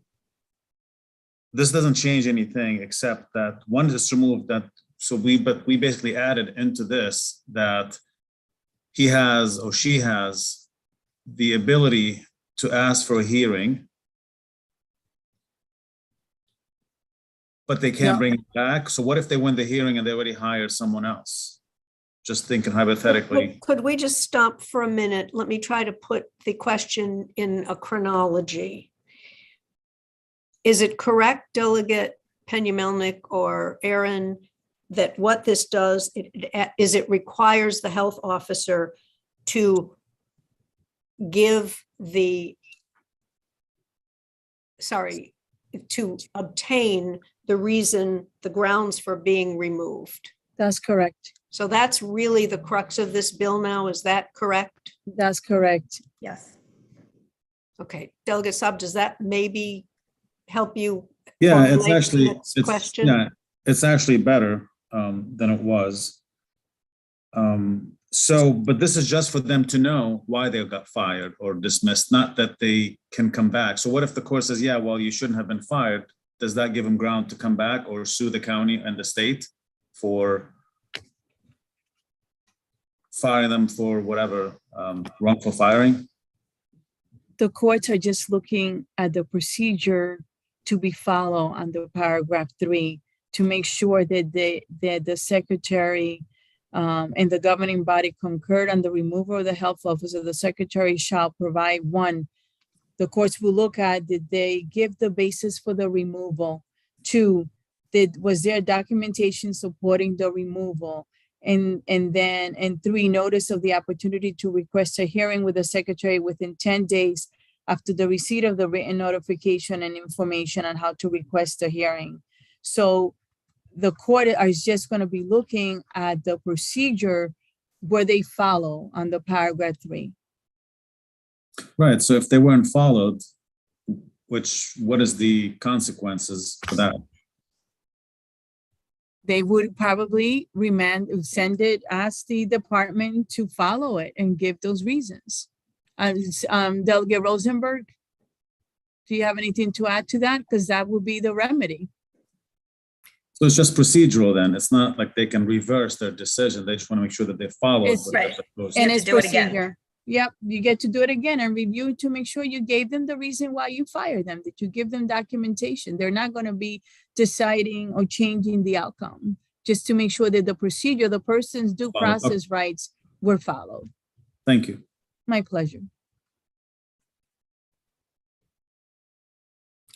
this doesn't change anything except that one is removed that. So we basically added into this that he has or she has the ability to ask for a hearing, but they can't bring it back. So what if they win the hearing and they already hired someone else? Just thinking hypothetically. Could we just stop for a minute? Let me try to put the question in a chronology. Is it correct, Delegate Peña-Melnick or Aaron, that what this does is it requires the health officer to to obtain the reason, the grounds for being removed? That's correct. So that's really the crux of this bill now, is that correct? That's correct. Yes. Okay, Delegate Saab, does that maybe help you? Yeah, it's formulate the actually, next question? yeah, It's actually better than it was. But this is just for them to know why they got fired or dismissed, not that they can come back. So what if the court says, yeah, well, you shouldn't have been fired? Does that give them ground to come back or sue the county and the state for firing them for whatever wrongful firing? The courts are just looking at the procedure to be followed under paragraph 3 to make sure that the secretary and the governing body concurred on the removal of the health officer. The secretary shall provide, one, the courts will look at, did they give the basis for the removal? 2, was there documentation supporting the removal? And 3, notice of the opportunity to request a hearing with the secretary within 10 days after the receipt of the written notification and information on how to request a hearing. So the court is just going to be looking at the procedure where they follow on the paragraph 3. Right. So if they weren't followed, what is the consequences for that? They would probably send it, ask the department to follow it and give those reasons. Delegate Rosenberg, do you have anything to add to that? Because that would be the remedy. So it's just procedural then. It's not like they can reverse their decision. They just want to make sure that they follow. It's what they're supposed to. And have it's to do it again. procedure. Yep, you get to do it again and review to make sure you gave them the reason why you fired them, that you give them documentation. They're not going to be deciding or changing the outcome, just to make sure that the procedure, the person's due Followed. Okay. process rights were followed. Thank you. My pleasure.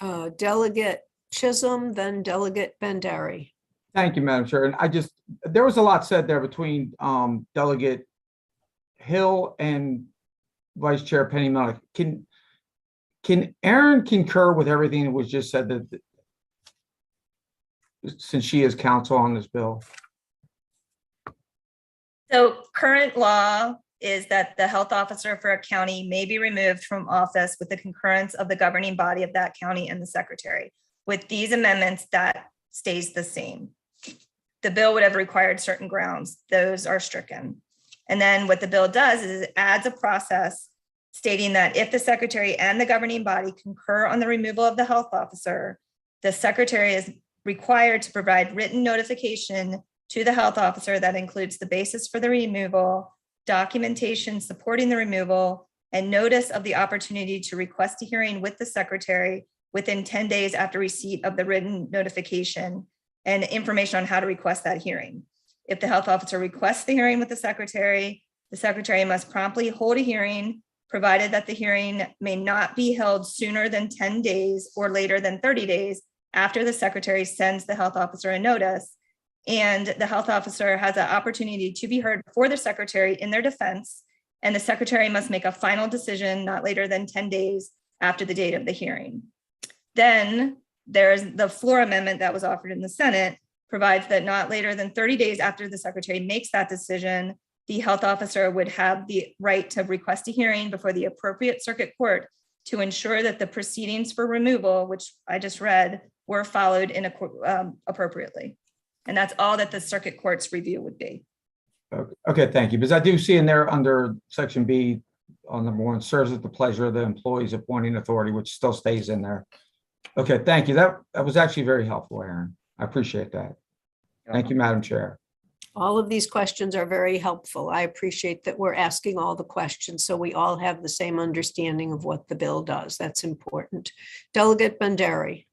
Delegate Chisholm, then Delegate Bandari. Thank you, Madam Chair. And there was a lot said there between Delegate Hill and Vice Chair Penny Malik. Can Aaron concur with everything that was just said, that since she is counsel on this bill? So current law is that the health officer for a county may be removed from office with the concurrence of the governing body of that county and the secretary. With these amendments, that stays the same. The bill would have required certain grounds. Those are stricken. And then what the bill does is it adds a process stating that if the secretary and the governing body concur on the removal of the health officer, the secretary is required to provide written notification to the health officer that includes the basis for the removal, documentation supporting the removal, and notice of the opportunity to request a hearing with the secretary within 10 days after receipt of the written notification, and information on how to request that hearing. If the health officer requests the hearing with the secretary must promptly hold a hearing, provided that the hearing may not be held sooner than 10 days or later than 30 days after the secretary sends the health officer a notice. And the health officer has an opportunity to be heard before the secretary in their defense, and the secretary must make a final decision not later than 10 days after the date of the hearing. Then there's the floor amendment that was offered in the Senate, provides that not later than 30 days after the secretary makes that decision, the health officer would have the right to request a hearing before the appropriate circuit court to ensure that the proceedings for removal, which I just read, were followed appropriately. And that's all that the circuit court's review would be. Okay, thank you. Because I do see in there under section B on number 1, serves at the pleasure of the employee's appointing authority, which still stays in there. Okay, thank you. That was actually very helpful, Aaron. I appreciate that. Thank you, Madam Chair. All of these questions are very helpful. I appreciate that we're asking all the questions so we all have the same understanding of what the bill does. That's important. Delegate Bandari.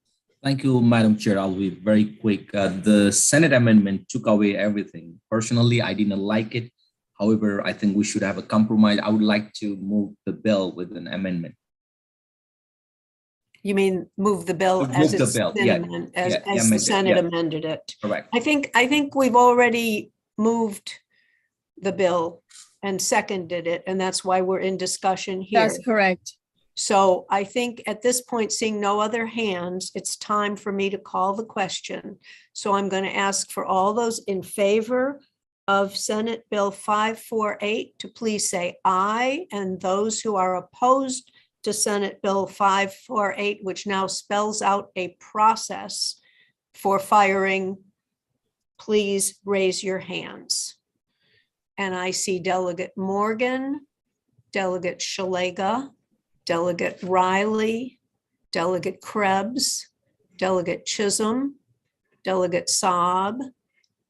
Thank you, Madam Chair. I'll be very quick. The Senate amendment took away everything. Personally, I didn't like it. However, I think we should have a compromise. I would like to move the bill with an amendment. You mean move the bill as it's been as the Senate amended it? Correct. I think we've already moved the bill and seconded it, and that's why we're in discussion here. That's correct. So I think at this point, seeing no other hands, it's time for me to call the question. So I'm going to ask for all those in favor of Senate Bill 548 to please say aye, and those who are opposed to Senate Bill 548, which now spells out a process for firing please raise your hands. And I see Delegate Morgan, Delegate Shalega, Delegate Riley, Delegate Krebs, Delegate Chisholm, Delegate Saab,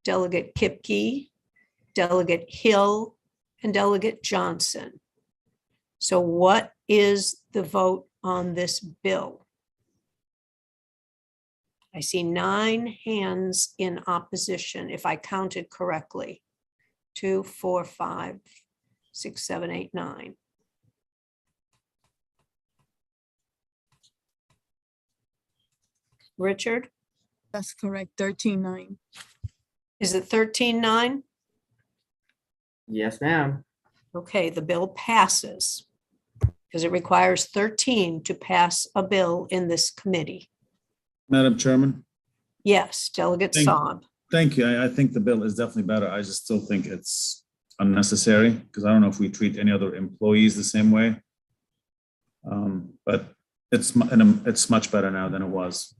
Delegate Kipke, Delegate Hill, and Delegate Johnson. So what is the vote on this bill? I see 9 hands in opposition, if I counted correctly. 2, 4, 5, 6, 7, 8, 9. Richard, That's correct, 13-9. is it 13-9? Yes, ma'am. Okay, the bill passes because it requires 13 to pass a bill in this committee. Madam Chairman, Yes, Delegate Thank- Saab. thank you. I think the bill is definitely better. I just still think it's unnecessary because I don't know if we treat any other employees the same way. But it's much better now than it was.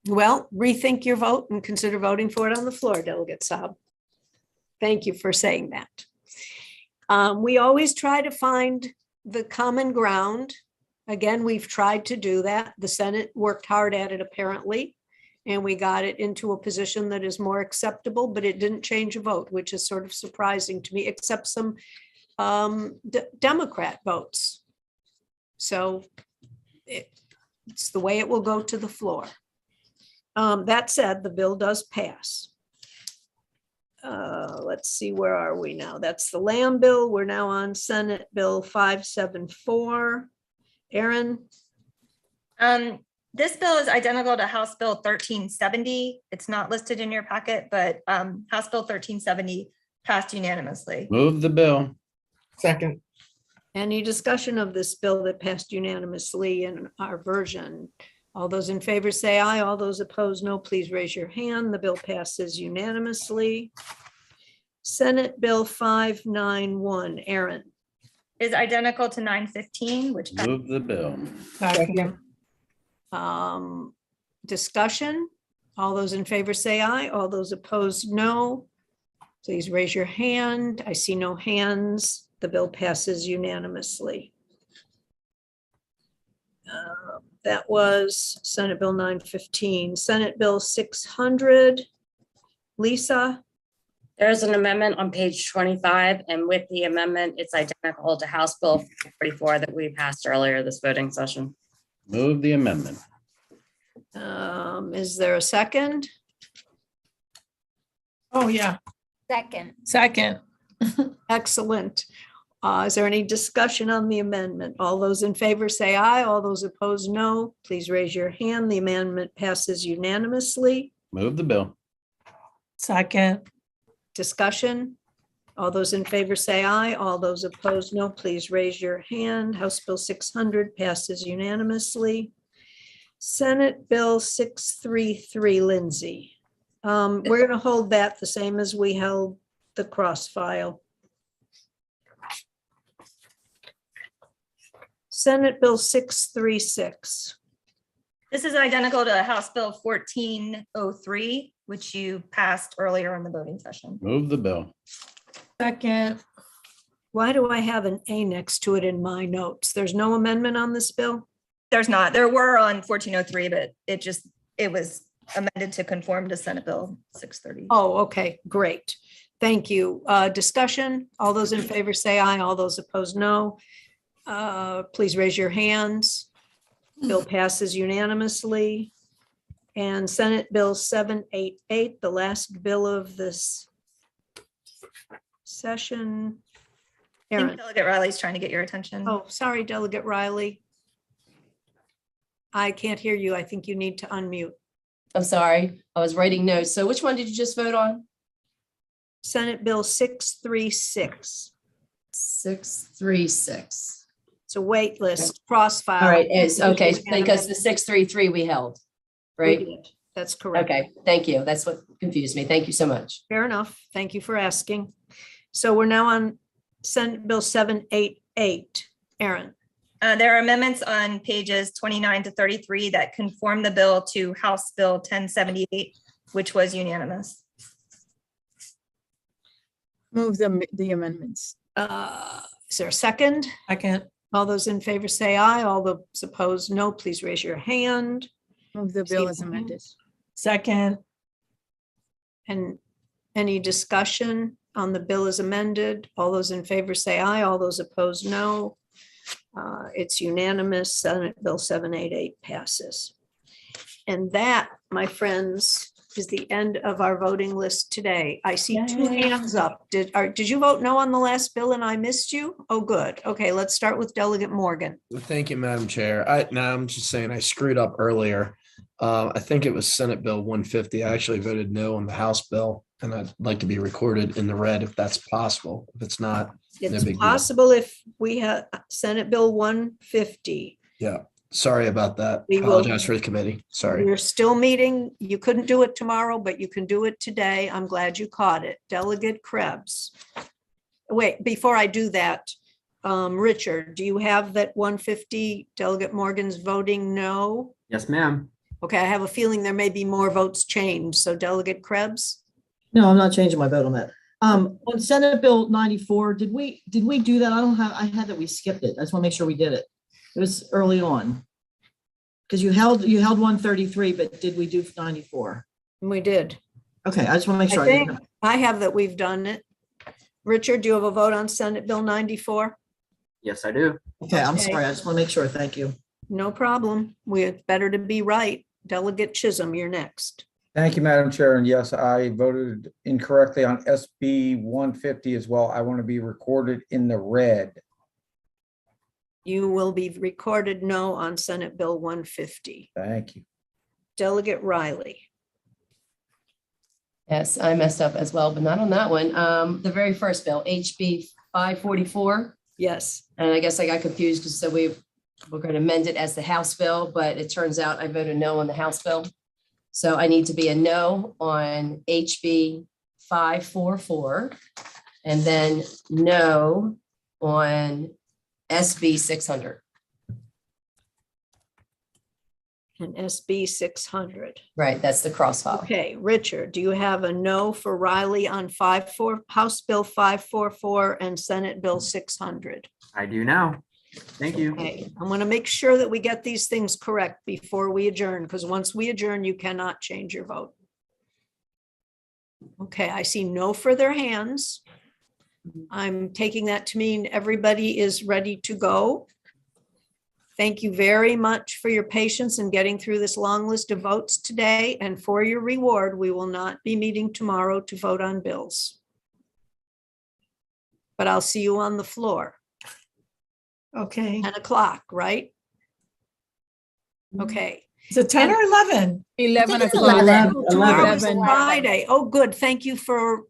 Well, rethink your vote and consider voting for it on the floor, Delegate Saab. Thank you for saying that. We always try to find the common ground. Again, we've tried to do that. The Senate worked hard at it apparently, and we got it into a position that is more acceptable, but it didn't change a vote, which is sort of surprising to me, except some Democrat votes. So it's the way it will go to the floor. That said, the bill does pass. Let's see, where are we now? That's the Lamb bill. We're now on Senate Bill 574. Aaron, This bill is identical to House Bill 1370. It's not listed in your packet, but House Bill 1370 passed unanimously. Move the bill. Second. any discussion of this bill that passed unanimously in our version? All those in favor say aye. All those opposed, no. Please raise your hand. The bill passes unanimously. Senate Bill 591, Aaron. Is identical to 915, which passed. Move the bill. Discussion. All those in favor say aye. All those opposed, no. Please raise your hand. I see no hands. The bill passes unanimously. That was Senate Bill 915. Senate Bill 600. Lisa, There's an amendment on page 25, and with the amendment, it's identical to House Bill 44 that we passed earlier this voting session. Move the amendment. is there a second? Oh, yeah. Second. Excellent. Is there any discussion on the amendment? All those in favor say aye. All those opposed, no. Please raise your hand. The amendment passes unanimously. Move the bill. Second. Discussion. All those in favor say aye. All those opposed, no. Please raise your hand. House Bill 600 passes unanimously. Senate Bill 633, Lindsay. We're going to hold that the same as we held the cross file. Senate Bill 636. This is identical to House Bill 1403, which you passed earlier in the voting session. Move the bill. Second. Why do I have an A next to it in my notes? There's no amendment on this bill? There's not. There were on 1403, but it was amended to conform to Senate Bill 630. Oh, okay, great. Thank you. Discussion. All those in favor say aye. All those opposed, no. Please raise your hands. Bill passes unanimously. And Senate Bill 788, the last bill of this session. I think Aaron. Delegate Riley's trying to get your attention. Oh, sorry, Delegate Riley. I can't hear you. I think you need to unmute. I'm sorry, I was writing notes. So which one did you just vote on? Senate Bill 636. 636. It's a wait list, crossfire. All right, it's okay, because the 633 we held, We right? did. That's correct. Okay, thank you. That's what confused me. Thank you so much. Fair enough. Thank you for asking. So we're now on Senate Bill 788. Aaron. There are amendments on pages 29 to 33 that conform the bill to House Bill 1078, which was unanimous. Move the amendments. Is there a second? Second. All those in favor say aye. All those opposed, no. Please raise your hand. Move the bill as amended. Second. And any discussion on the bill as amended? All those in favor say aye. All those opposed, no. It's unanimous. Senate Bill 788 passes. And that, my friends, is the end of our voting list today. I see two hands up. Did you vote no on the last bill and I missed you? Oh, good. Okay, let's start with Delegate Morgan. Thank you, Madam Chair. I'm just saying I screwed up earlier. I think it was Senate Bill 150. I actually voted no on the House bill, and I'd like to be recorded in the red if that's possible. If it's not, no It's big deal. possible if we have Senate Bill 150. Yeah, sorry about that. We will- Apologize for the committee. Sorry. We're still meeting. You couldn't do it tomorrow, but you can do it today. I'm glad you caught it. Delegate Krebs. Wait, before I do that, Richard, do you have that 150 Delegate Morgan's voting no? Yes, ma'am. Okay, I have a feeling there may be more votes changed. So Delegate Krebs? No, I'm not changing my vote on that. On Senate Bill 94, did we do that? I had that we skipped it. I just want to make sure we did it. It was early on. Because you held 133, but did we do 94? We did. Okay, I just want to make sure. I think I have that we've done it. Richard, do you have a vote on Senate Bill 94? Yes, I do. Okay, I'm Okay. sorry. I just want to make sure. Thank you. No problem. It's better to be right. Delegate Chisholm, you're next. Thank you, Madam Chair. And yes, I voted incorrectly on SB 150 as well. I want to be recorded in the red. You will be recorded no on Senate Bill 150. Thank you. Delegate Riley. Yes, I messed up as well, but not on that one. The very first bill, HB 544. Yes. And I guess I got confused because we're going to amend it as the House bill, but it turns out I voted no on the House bill. So I need to be a no on HB 544 and then no on SB 600. And SB 600. Right, that's the crossfire. Okay, Richard, do you have a no for Riley on House Bill 544 and Senate Bill 600? I do now. Thank you. Okay, I want to make sure that we get these things correct before we adjourn, because once we adjourn, you cannot change your vote. Okay, I see no further hands. I'm taking that to mean everybody is ready to go. Thank you very much for your patience in getting through this long list of votes today, and for your reward, we will not be meeting tomorrow to vote on bills. But I'll see you on the floor. Okay. 10 o'clock, right? Okay. Is it 10 or 11? 11 it's o'clock. 11. Tomorrow is 11. Friday. Oh, good. Thank you for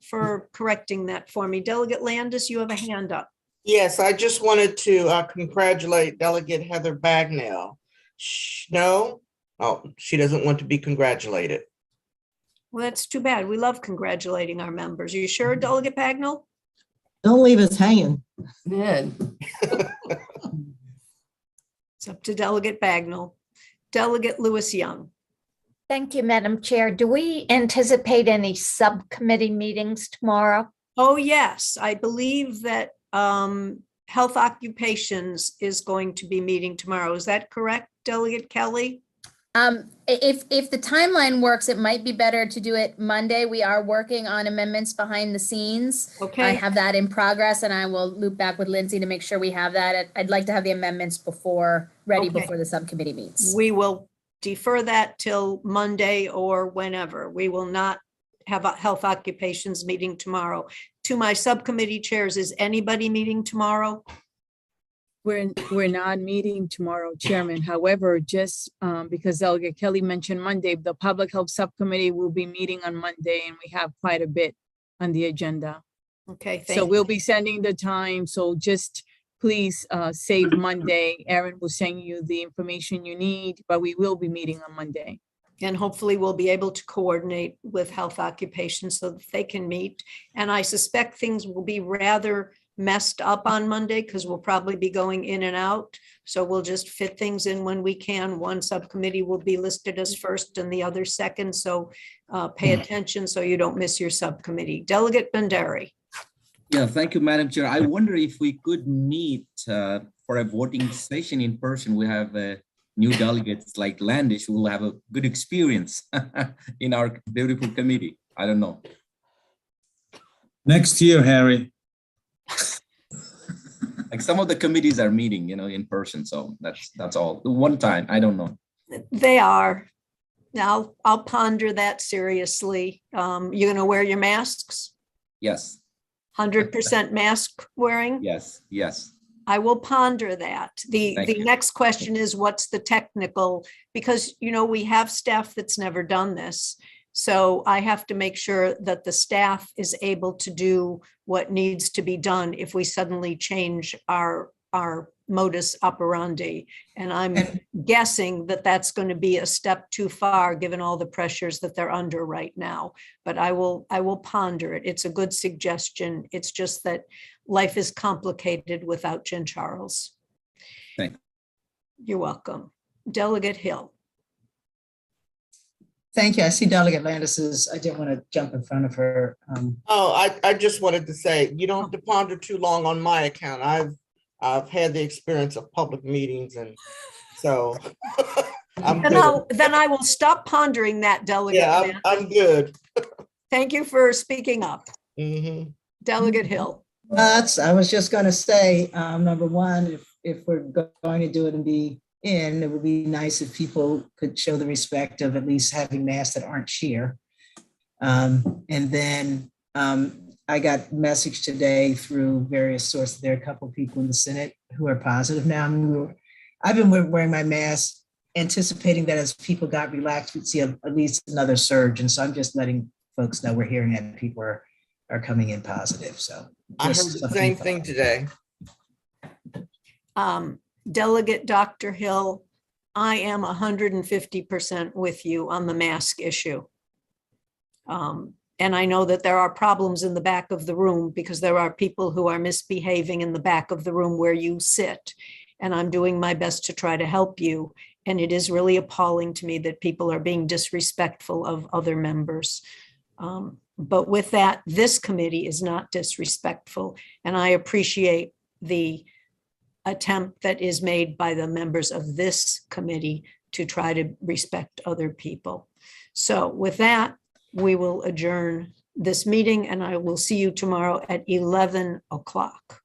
correcting that for me. Delegate Landis, you have a hand up. Yes, I just wanted to congratulate Delegate Heather Bagnell. No? Oh, she doesn't want to be congratulated. Well, that's too bad. We love congratulating our members. Are you sure, Delegate Bagnell? Don't leave us hanging. Man. It's up to Delegate Bagnell. Delegate Lewis Young. Thank you, Madam Chair. Do we anticipate any subcommittee meetings tomorrow? Oh, yes. I believe that Health Occupations is going to be meeting tomorrow. Is that correct, Delegate Kelly? If the timeline works, it might be better to do it Monday. We are working on amendments behind the scenes. Okay. I have that in progress and I will loop back with Lindsay to make sure we have that. I'd like to have the amendments ready Okay. before the subcommittee meets. We will defer that till Monday or whenever. We will not have a Health Occupations meeting tomorrow. To my subcommittee chairs, is anybody meeting tomorrow? We're not meeting tomorrow, Chairman. However, just because Delegate Kelly mentioned Monday, the Public Health Subcommittee will be meeting on Monday and we have quite a bit on the agenda. Okay, So thank we'll you. be sending the time. So just please save Monday. Erin will send you the information you need, but we will be meeting on Monday. And hopefully we'll be able to coordinate with Health Occupations so that they can meet. And I suspect things will be rather messed up on Monday because we'll probably be going in and out. So we'll just fit things in when we can. One subcommittee will be listed as first and the other second. So pay attention so you don't miss your subcommittee. Delegate Banderi. Yeah, thank you, Madam Chair. I wonder if we could meet for a voting session in person. We have new delegates like Landish who will have a good experience in our beautiful committee. I don't know. Next year, Harry. Like some of the committees are meeting, in person. So that's all. One time, I don't know. They are. Now I'll ponder that seriously. You're going to wear your masks? Yes. 100% mask wearing? Yes. Yes. I will ponder that. The next question is what's the technical, because we have staff that's never done this. So I have to make sure that the staff is able to do what needs to be done if we suddenly change our modus operandi. And I'm guessing that that's going to be a step too far, given all the pressures that they're under right now. But I will ponder it. It's a good suggestion. It's just that life is complicated without Jen Charles. Thank you. You're welcome. Delegate Hill. Thank you. I see Delegate Landis's. I didn't want to jump in front of her. I just wanted to say, you don't have to ponder too long on my account. I've had the experience of public meetings, and so then I will stop pondering that, Delegate. Yeah, I'm good. Thank you for speaking up. Delegate Hill. I was just going to say, number one, if we're going to do it and be in, it would be nice if people could show the respect of at least having masks that aren't sheer. And then I got message today through various sources. There are a couple of people in the Senate who are positive now. I've been wearing my mask, anticipating that as people got relaxed, we'd see at least another surge. And so I'm just letting folks know we're hearing that people are coming in positive. So I heard the same thing today. Delegate Dr. Hill, I am 150% with you on the mask issue. And I know that there are problems in the back of the room because there are people who are misbehaving in the back of the room where you sit. And I'm doing my best to try to help you. And it is really appalling to me that people are being disrespectful of other members. But with that, this committee is not disrespectful. And I appreciate the attempt that is made by the members of this committee to try to respect other people. So with that, we will adjourn this meeting and I will see you tomorrow at 11 o'clock.